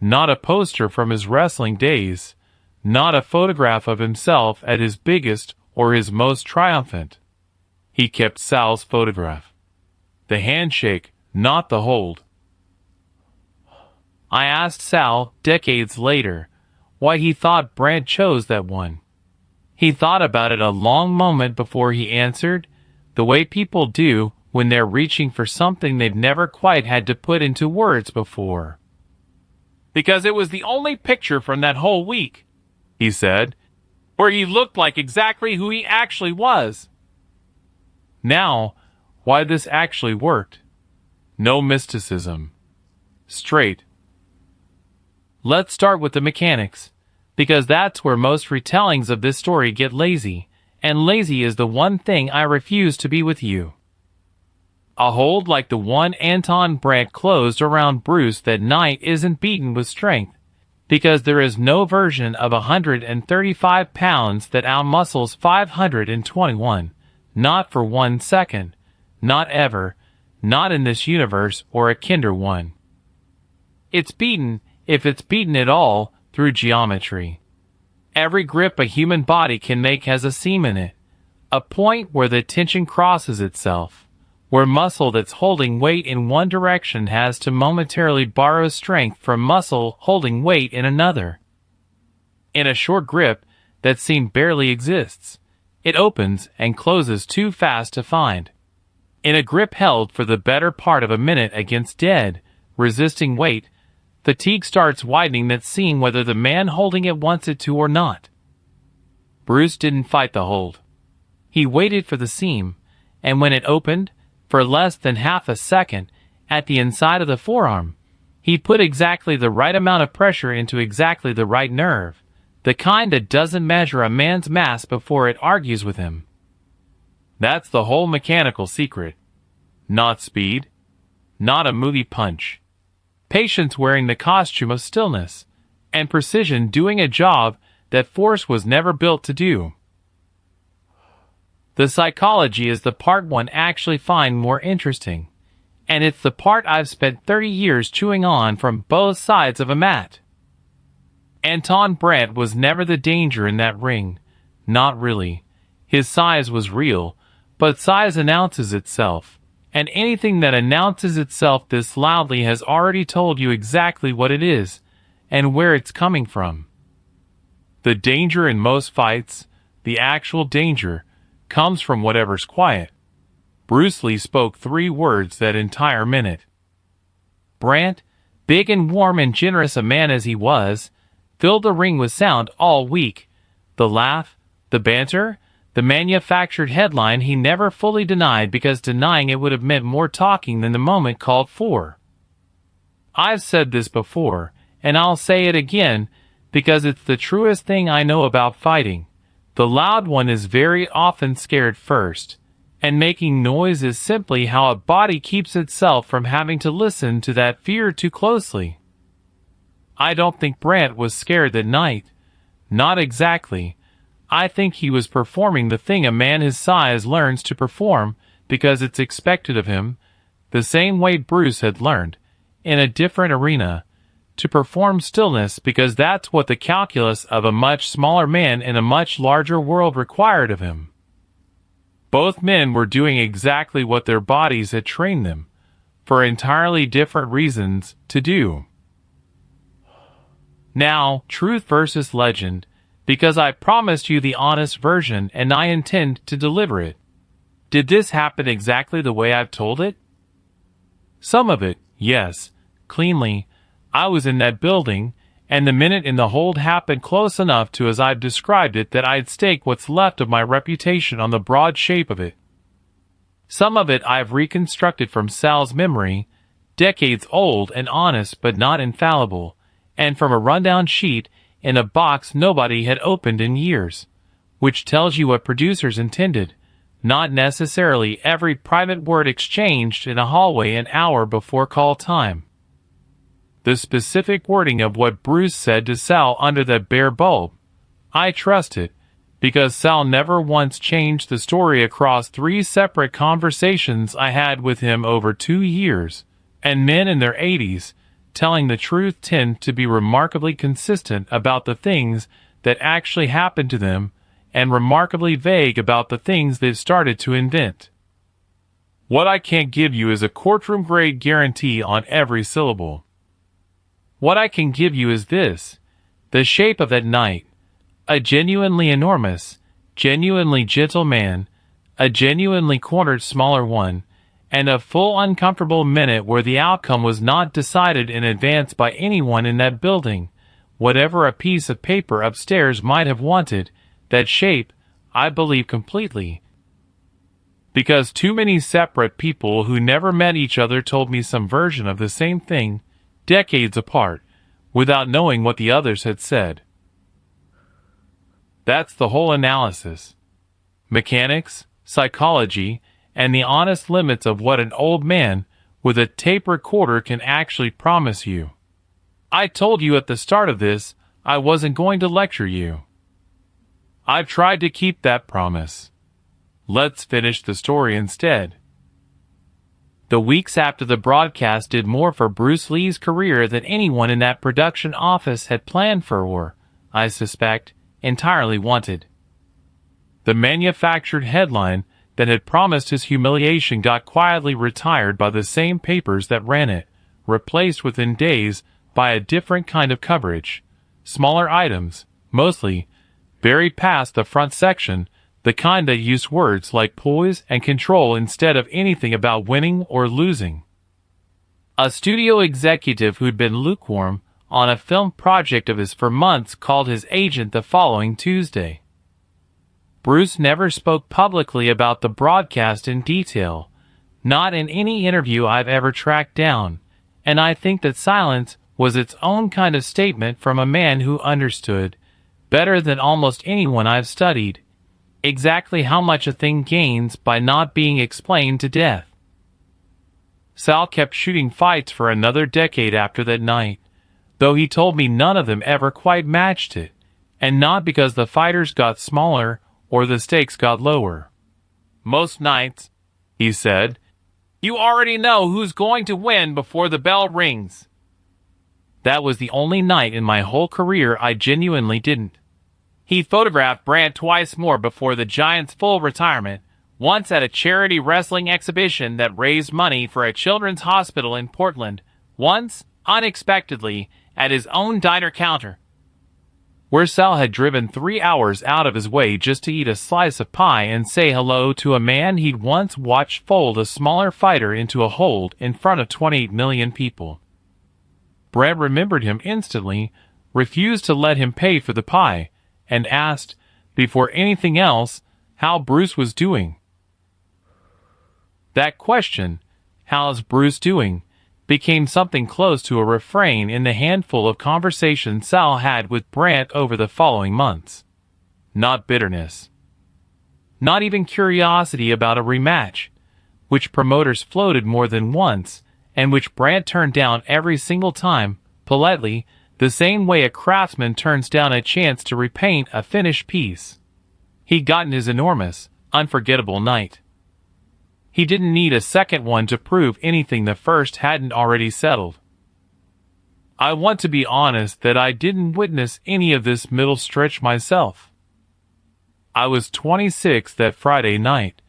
not a poster from his wrestling days, not a photograph of himself at his biggest or his most triumphant. He kept Sal's photograph. The handshake, not the hold. I asked Sal, decades later, why he thought Brant chose that one. He thought about it a long moment before he answered, the way people do when they're reaching for something they've never quite had to put into words before. Because it was the only picture from that whole week, he said, where he looked like exactly who he actually was. Now, why this actually worked. No mysticism. Straight. Let's start with the mechanics, because that's where most retellings of this story get lazy, and lazy is the one thing I refuse to be with you. A hold like the one Anton Brandt closed around Bruce that night isn't beaten with strength, because there is no version of 135 pounds that outmuscles 521, not for 1 second, not ever, not in this universe or a kinder one. It's beaten, if it's beaten at all, through geometry. Every grip a human body can make has a seam in it, a point where the tension crosses itself, where muscle that's holding weight in one direction has to momentarily borrow strength from muscle holding weight in another. In a short grip, that seam barely exists. It opens and closes too fast to find. In a grip held for the better part of a minute against dead, resisting weight, fatigue starts widening that seam whether the man holding it wants it to or not. Bruce didn't fight the hold. He waited for the seam, and when it opened, for less than half a second, at the inside of the forearm, he put exactly the right amount of pressure into exactly the right nerve, the kind that doesn't measure a man's mass before it argues with him. That's the whole mechanical secret. Not speed, not a movie punch. Patience wearing the costume of stillness, and precision doing a job that force was never built to do. The psychology is the part one actually find more interesting, and it's the part I've spent 30 years chewing on from both sides of a mat. Anton Brandt was never the danger in that ring, not really. His size was real, but size announces itself, and anything that announces itself this loudly has already told you exactly what it is, and where it's coming from. The danger in most fights, the actual danger, comes from whatever's quiet. Bruce Lee spoke 3 words that entire minute. Brandt, big and warm and generous a man as he was, filled the ring with sound all week. The laugh, the banter, the manufactured headline he never fully denied because denying it would have meant more talking than the moment called for. I've said this before, and I'll say it again, because it's the truest thing I know about fighting. The loud one is very often scared first, And making noise is simply how a body keeps itself from having to listen to that fear too closely. I don't think Brant was scared that night. Not exactly. I think he was performing the thing a man his size learns to perform because it's expected of him, the same way Bruce had learned, in a different arena, to perform stillness because that's what the calculus of a much smaller man in a much larger world required of him. Both men were doing exactly what their bodies had trained them, for entirely different reasons, to do. Now, truth versus legend, because I promised you the honest version and I intend to deliver it. Did this happen exactly the way I've told it? Some of it, yes, cleanly. I was in that building, and the minute in the hold happened close enough to as I've described it that I'd stake what's left of my reputation on the broad shape of it. Some of it I've reconstructed from Sal's memory, decades old and honest but not infallible, and from a rundown sheet in a box nobody had opened in years, which tells you what producers intended, not necessarily every private word exchanged in a hallway an hour before call time. The specific wording of what Bruce said to Sal under that bare bulb. I trust it, because Sal never once changed the story across 3 separate conversations I had with him over 2 years, and men in their 80s, telling the truth, tend to be remarkably consistent about the things that actually happened to them, and remarkably vague about the things they've started to invent. What I can't give you is a courtroom-grade guarantee on every syllable. What I can give you is this: the shape of that night, a genuinely enormous, genuinely gentle man, a genuinely cornered smaller one, and a full uncomfortable minute where the outcome was not decided in advance by anyone in that building, whatever a piece of paper upstairs might have wanted. That shape, I believe completely. Because too many separate people who never met each other told me some version of the same thing, decades apart, without knowing what the others had said. That's the whole analysis. Mechanics, psychology, and the honest limits of what an old man with a tape recorder can actually promise you. I told you at the start of this I wasn't going to lecture you. I've tried to keep that promise. Let's finish the story instead. The weeks after the broadcast did more for Bruce Lee's career than anyone in that production office had planned for or, I suspect, entirely wanted. The manufactured headline that had promised his humiliation got quietly retired by the same papers that ran it, replaced within days by a different kind of coverage. Smaller items, mostly, buried past the front section, the kind that used words like poise and control instead of anything about winning or losing. A studio executive who'd been lukewarm on a film project of his for months called his agent the following Tuesday. Bruce never spoke publicly about the broadcast in detail, not in any interview I've ever tracked down, and I think that silence was its own kind of statement from a man who understood, better than almost anyone I've studied, exactly how much a thing gains by not being explained to death. Sal kept shooting fights for another decade after that night, though he told me none of them ever quite matched it, and not because the fighters got smaller or the stakes got lower. Most nights, he said, you already know who's going to win before the bell rings. That was the only night in my whole career I genuinely didn't. He photographed Brant twice more before the Giants' full retirement, once at a charity wrestling exhibition that raised money for a children's hospital in Portland, once, unexpectedly, at his own diner counter, where Sal had driven 3 hours out of his way just to eat a slice of pie and say hello to a man he'd once watched fold a smaller fighter into a hold in front of 28 million people. Brad remembered him instantly, refused to let him pay for the pie, and asked, before anything else, how Bruce was doing. That question, "How's Bruce doing?" became something close to a refrain in the handful of conversations Sal had with Brant over the following months. Not bitterness. Not even curiosity about a rematch, which promoters floated more than once, and which Brandt turned down every single time, politely, the same way a craftsman turns down a chance to repaint a finished piece. He'd gotten his enormous, unforgettable night. He didn't need a second one to prove anything the first hadn't already settled. I want to be honest that I didn't witness any of this middle stretch myself. I was 26 that Friday night,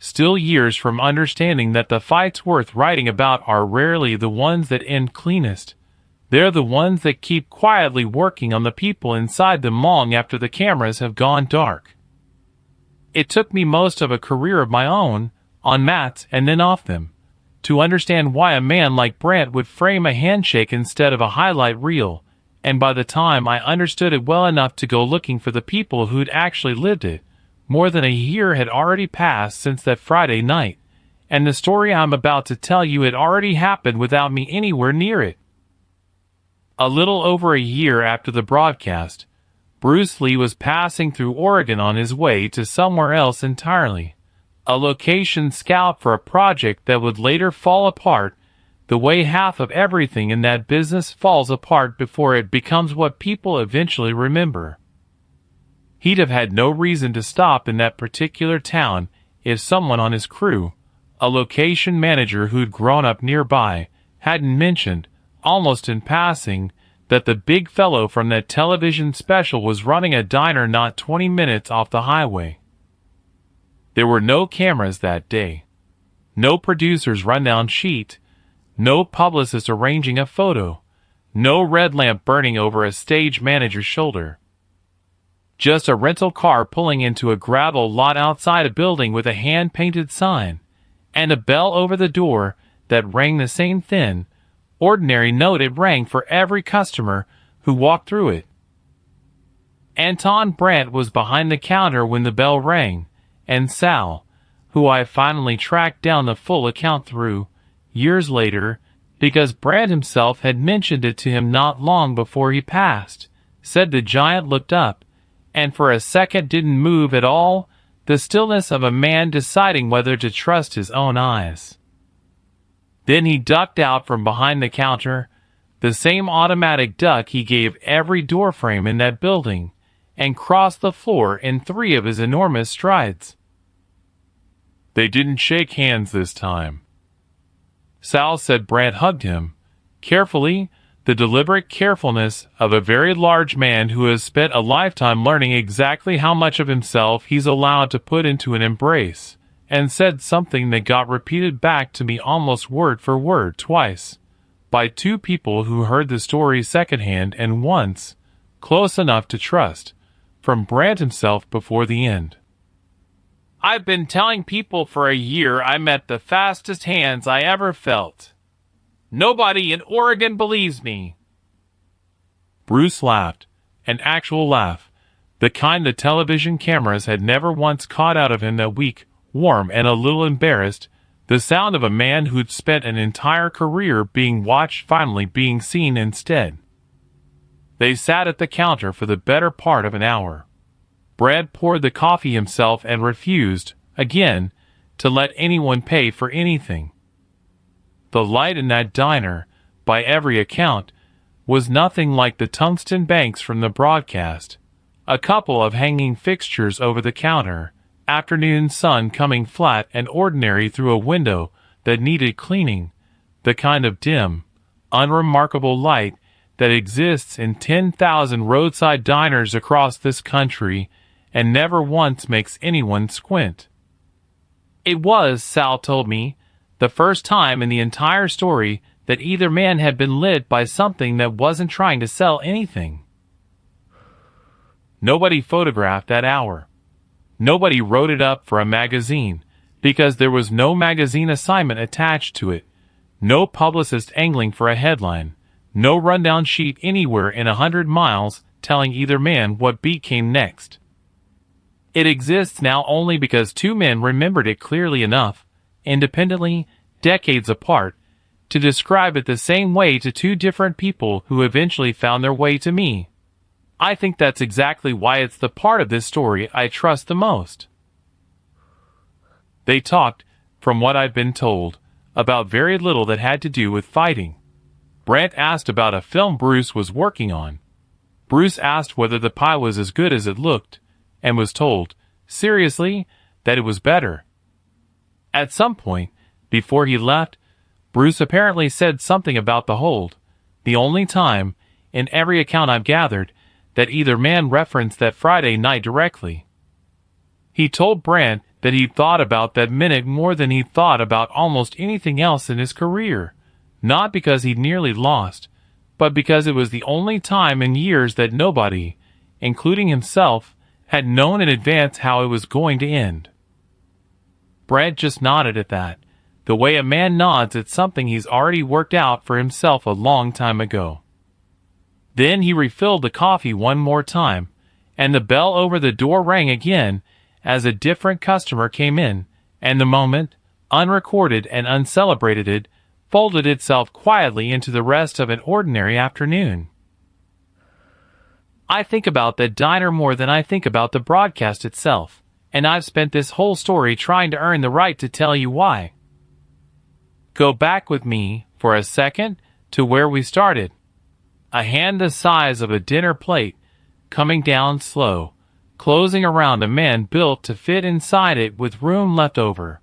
still years from understanding that the fights worth writing about are rarely the ones that end cleanest. They're the ones that keep quietly working on the people inside them long after the cameras have gone dark. It took me most of a career of my own, on mats and then off them, to understand why a man like Brandt would frame a handshake instead of a highlight reel, and by the time I understood it well enough to go looking for the people who'd actually lived it, more than a year had already passed since that Friday night, and the story I'm about to tell you had already happened without me anywhere near it. A little over a year after the broadcast, Bruce Lee was passing through Oregon on his way to somewhere else entirely, a location scout for a project that would later fall apart the way half of everything in that business falls apart before it becomes what people eventually remember. He'd have had no reason to stop in that particular town if someone on his crew, a location manager who'd grown up nearby, hadn't mentioned, almost in passing, that the big fellow from that television special was running a diner not 20 minutes off the highway. There were no cameras that day, no producer's rundown sheet, no publicist arranging a photo, no red lamp burning over a stage manager's shoulder. Just a rental car pulling into a gravel lot outside a building with a hand-painted sign, and a bell over the door that rang the same thin, ordinary note it rang for every customer who walked through it. Anton Brandt was behind the counter when the bell rang, and Sal, who I finally tracked down the full account through, years later, because Brandt himself had mentioned it to him not long before he passed, said the giant looked up, and for a second didn't move at all, the stillness of a man deciding whether to trust his own eyes. Then he ducked out from behind the counter, the same automatic duck he gave every doorframe in that building, and crossed the floor in 3 of his enormous strides. They didn't shake hands this time. Sal said Brandt hugged him, carefully, the deliberate carefulness of a very large man who has spent a lifetime learning exactly how much of himself he's allowed to put into an embrace, and said something that got repeated back to me almost word for word twice, by 2 people who heard the story secondhand and once, close enough to trust, from Brandt himself before the end. I've been telling people for a year I met the fastest hands I ever felt. Nobody in Oregon believes me. Bruce laughed, an actual laugh, the kind the television cameras had never once caught out of him, that weak, warm and a little embarrassed, the sound of a man who'd spent an entire career being watched finally being seen instead. They sat at the counter for the better part of an hour. Brad poured the coffee himself and refused, again, to let anyone pay for anything. The light in that diner, by every account, was nothing like the tungsten banks from the broadcast. A couple of hanging fixtures over the counter, afternoon sun coming flat and ordinary through a window that needed cleaning, the kind of dim, unremarkable light that exists in 10,000 roadside diners across this country and never once makes anyone squint. It was, Sal told me, the first time in the entire story that either man had been lit by something that wasn't trying to sell anything. Nobody photographed that hour. Nobody wrote it up for a magazine, because there was no magazine assignment attached to it, no publicist angling for a headline, no rundown sheet anywhere in 100 miles telling either man what beat came next. It exists now only because 2 men remembered it clearly enough, independently, decades apart, to describe it the same way to 2 different people who eventually found their way to me. I think that's exactly why it's the part of this story I trust the most. They talked, from what I've been told, about very little that had to do with fighting. Brant asked about a film Bruce was working on. Bruce asked whether the pie was as good as it looked, and was told, seriously, that it was better. At some point, before he left, Bruce apparently said something about the hold, the only time, in every account I've gathered, that either man referenced that Friday night directly. He told Brant that he thought about that minute more than he thought about almost anything else in his career, not because he'd nearly lost, but because it was the only time in years that nobody, including himself, had known in advance how it was going to end. Brant just nodded at that, the way a man nods at something he's already worked out for himself a long time ago. Then he refilled the coffee one more time, and the bell over the door rang again as a different customer came in, and the moment, unrecorded and uncelebrated, folded itself quietly into the rest of an ordinary afternoon. I think about that diner more than I think about the broadcast itself, and I've spent this whole story trying to earn the right to tell you why. Go back with me, for a second, to where we started. A hand the size of a dinner plate, coming down slow, closing around a man built to fit inside it with room left over.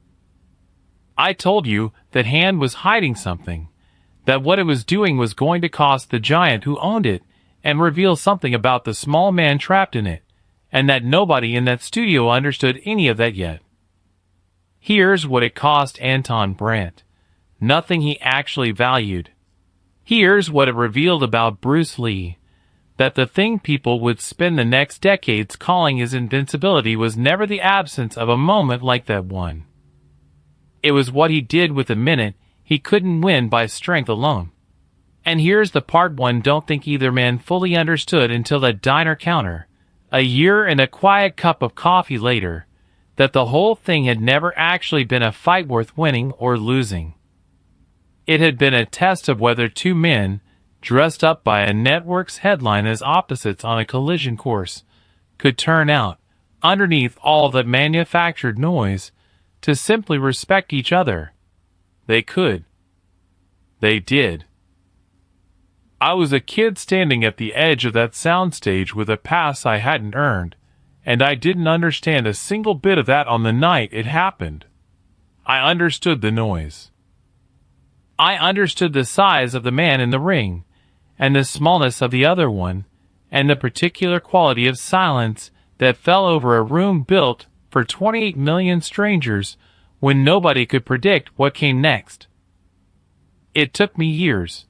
I told you that hand was hiding something, that what it was doing was going to cost the giant who owned it and reveal something about the small man trapped in it, and that nobody in that studio understood any of that yet. Here's what it cost Anton Brandt. Nothing he actually valued. Here's what it revealed about Bruce Lee. That the thing people would spend the next decades calling his invincibility was never the absence of a moment like that one. It was what he did with a minute he couldn't win by strength alone. And here's the part one don't think either man fully understood until that diner counter, a year and a quiet cup of coffee later, that the whole thing had never actually been a fight worth winning or losing. It had been a test of whether two men, dressed up by a network's headline as opposites on a collision course, could turn out, underneath all that manufactured noise, to simply respect each other. They could. They did. I was a kid standing at the edge of that soundstage with a pass I hadn't earned, and I didn't understand a single bit of that on the night it happened. I understood the noise. I understood the size of the man in the ring, and the smallness of the other one, and the particular quality of silence that fell over a room built for 28 million strangers when nobody could predict what came next. It took me years,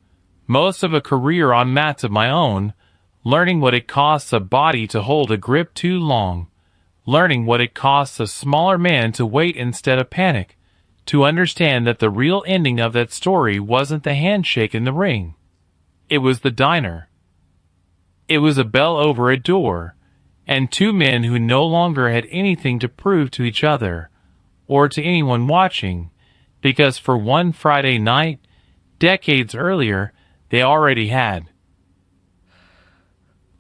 most of a career on mats of my own, learning what it costs a body to hold a grip too long, learning what it costs a smaller man to wait instead of panic, to understand that the real ending of that story wasn't the handshake in the ring. It was the diner. It was a bell over a door, and two men who no longer had anything to prove to each other, or to anyone watching, because for one Friday night, decades earlier, they already had.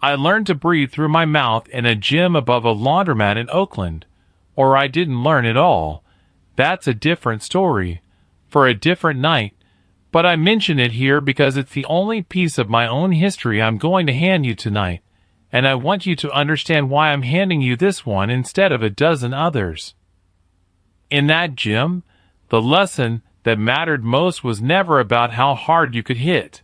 I learned to breathe through my mouth in a gym above a laundromat in Oakland, or I didn't learn at all. That's a different story, for a different night, but I mention it here because it's the only piece of my own history I'm going to hand you tonight, and I want you to understand why I'm handing you this one instead of a dozen others. In that gym, the lesson that mattered most was never about how hard you could hit.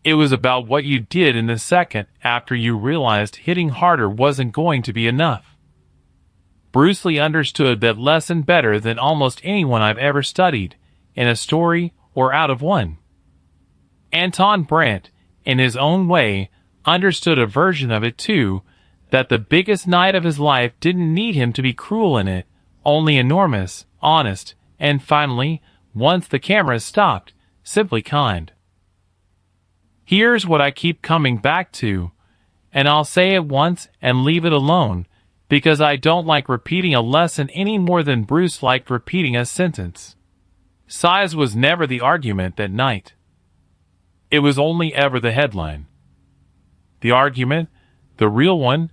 It was about what you did in the second after you realized hitting harder wasn't going to be enough. Bruce Lee understood that lesson better than almost anyone I've ever studied, in a story or out of one. Anton Brandt, in his own way, understood a version of it too, that the biggest night of his life didn't need him to be cruel in it, only enormous, honest, and finally, once the cameras stopped, simply kind. Here's what I keep coming back to, and I'll say it once and leave it alone, because I don't like repeating a lesson any more than Bruce liked repeating a sentence. Size was never the argument that night. It was only ever the headline. The argument, the real one,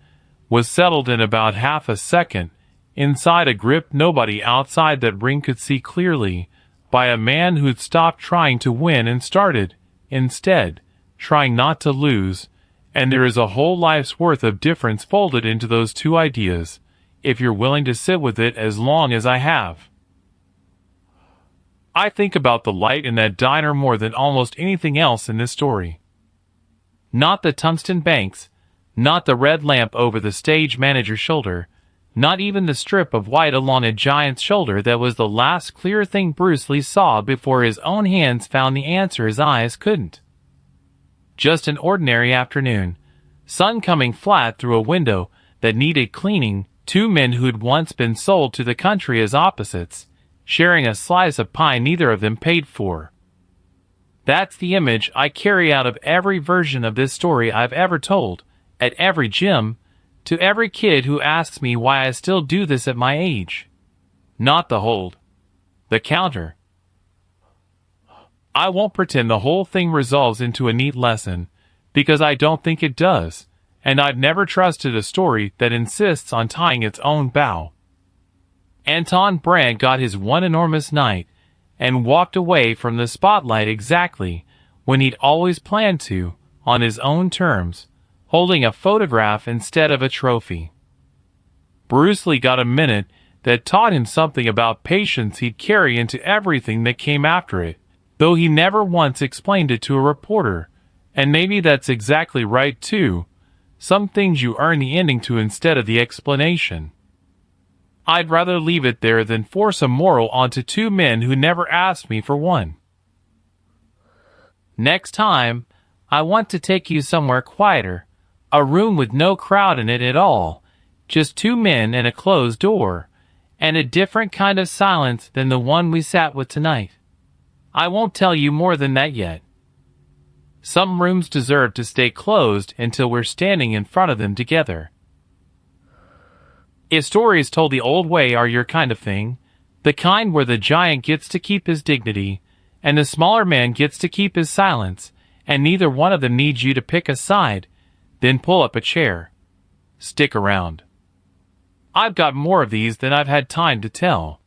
was settled in about half a second, inside a grip nobody outside that ring could see clearly, by a man who'd stopped trying to win and started, instead, trying not to lose, and there is a whole life's worth of difference folded into those two ideas, if you're willing to sit with it as long as I have. I think about the light in that diner more than almost anything else in this story. Not the tungsten banks, not the red lamp over the stage manager's shoulder, not even the strip of white along a giant's shoulder that was the last clear thing Bruce Lee saw before his own hands found the answer his eyes couldn't. Just an ordinary afternoon, sun coming flat through a window that needed cleaning, two men who'd once been sold to the country as opposites, sharing a slice of pie neither of them paid for. That's the image I carry out of every version of this story I've ever told, at every gym, to every kid who asks me why I still do this at my age. Not the hold. The counter. I won't pretend the whole thing resolves into a neat lesson, because I don't think it does, and I've never trusted a story that insists on tying its own bow. Anton Brandt got his one enormous night, and walked away from the spotlight exactly when he'd always planned to, on his own terms, holding a photograph instead of a trophy. Bruce Lee got a minute that taught him something about patience he'd carry into everything that came after it, though he never once explained it to a reporter, and maybe that's exactly right too. Some things you earn the ending to instead of the explanation. I'd rather leave it there than force a moral onto two men who never asked me for one. Next time, I want to take you somewhere quieter, a room with no crowd in it at all, just two men and a closed door, and a different kind of silence than the one we sat with tonight. I won't tell you more than that yet. Some rooms deserve to stay closed until we're standing in front of them together. If stories told the old way are your kind of thing, the kind where the giant gets to keep his dignity, and the smaller man gets to keep his silence, and neither one of them needs you to pick a side, then pull up a chair. Stick around. I've got more of these than I've had time to tell.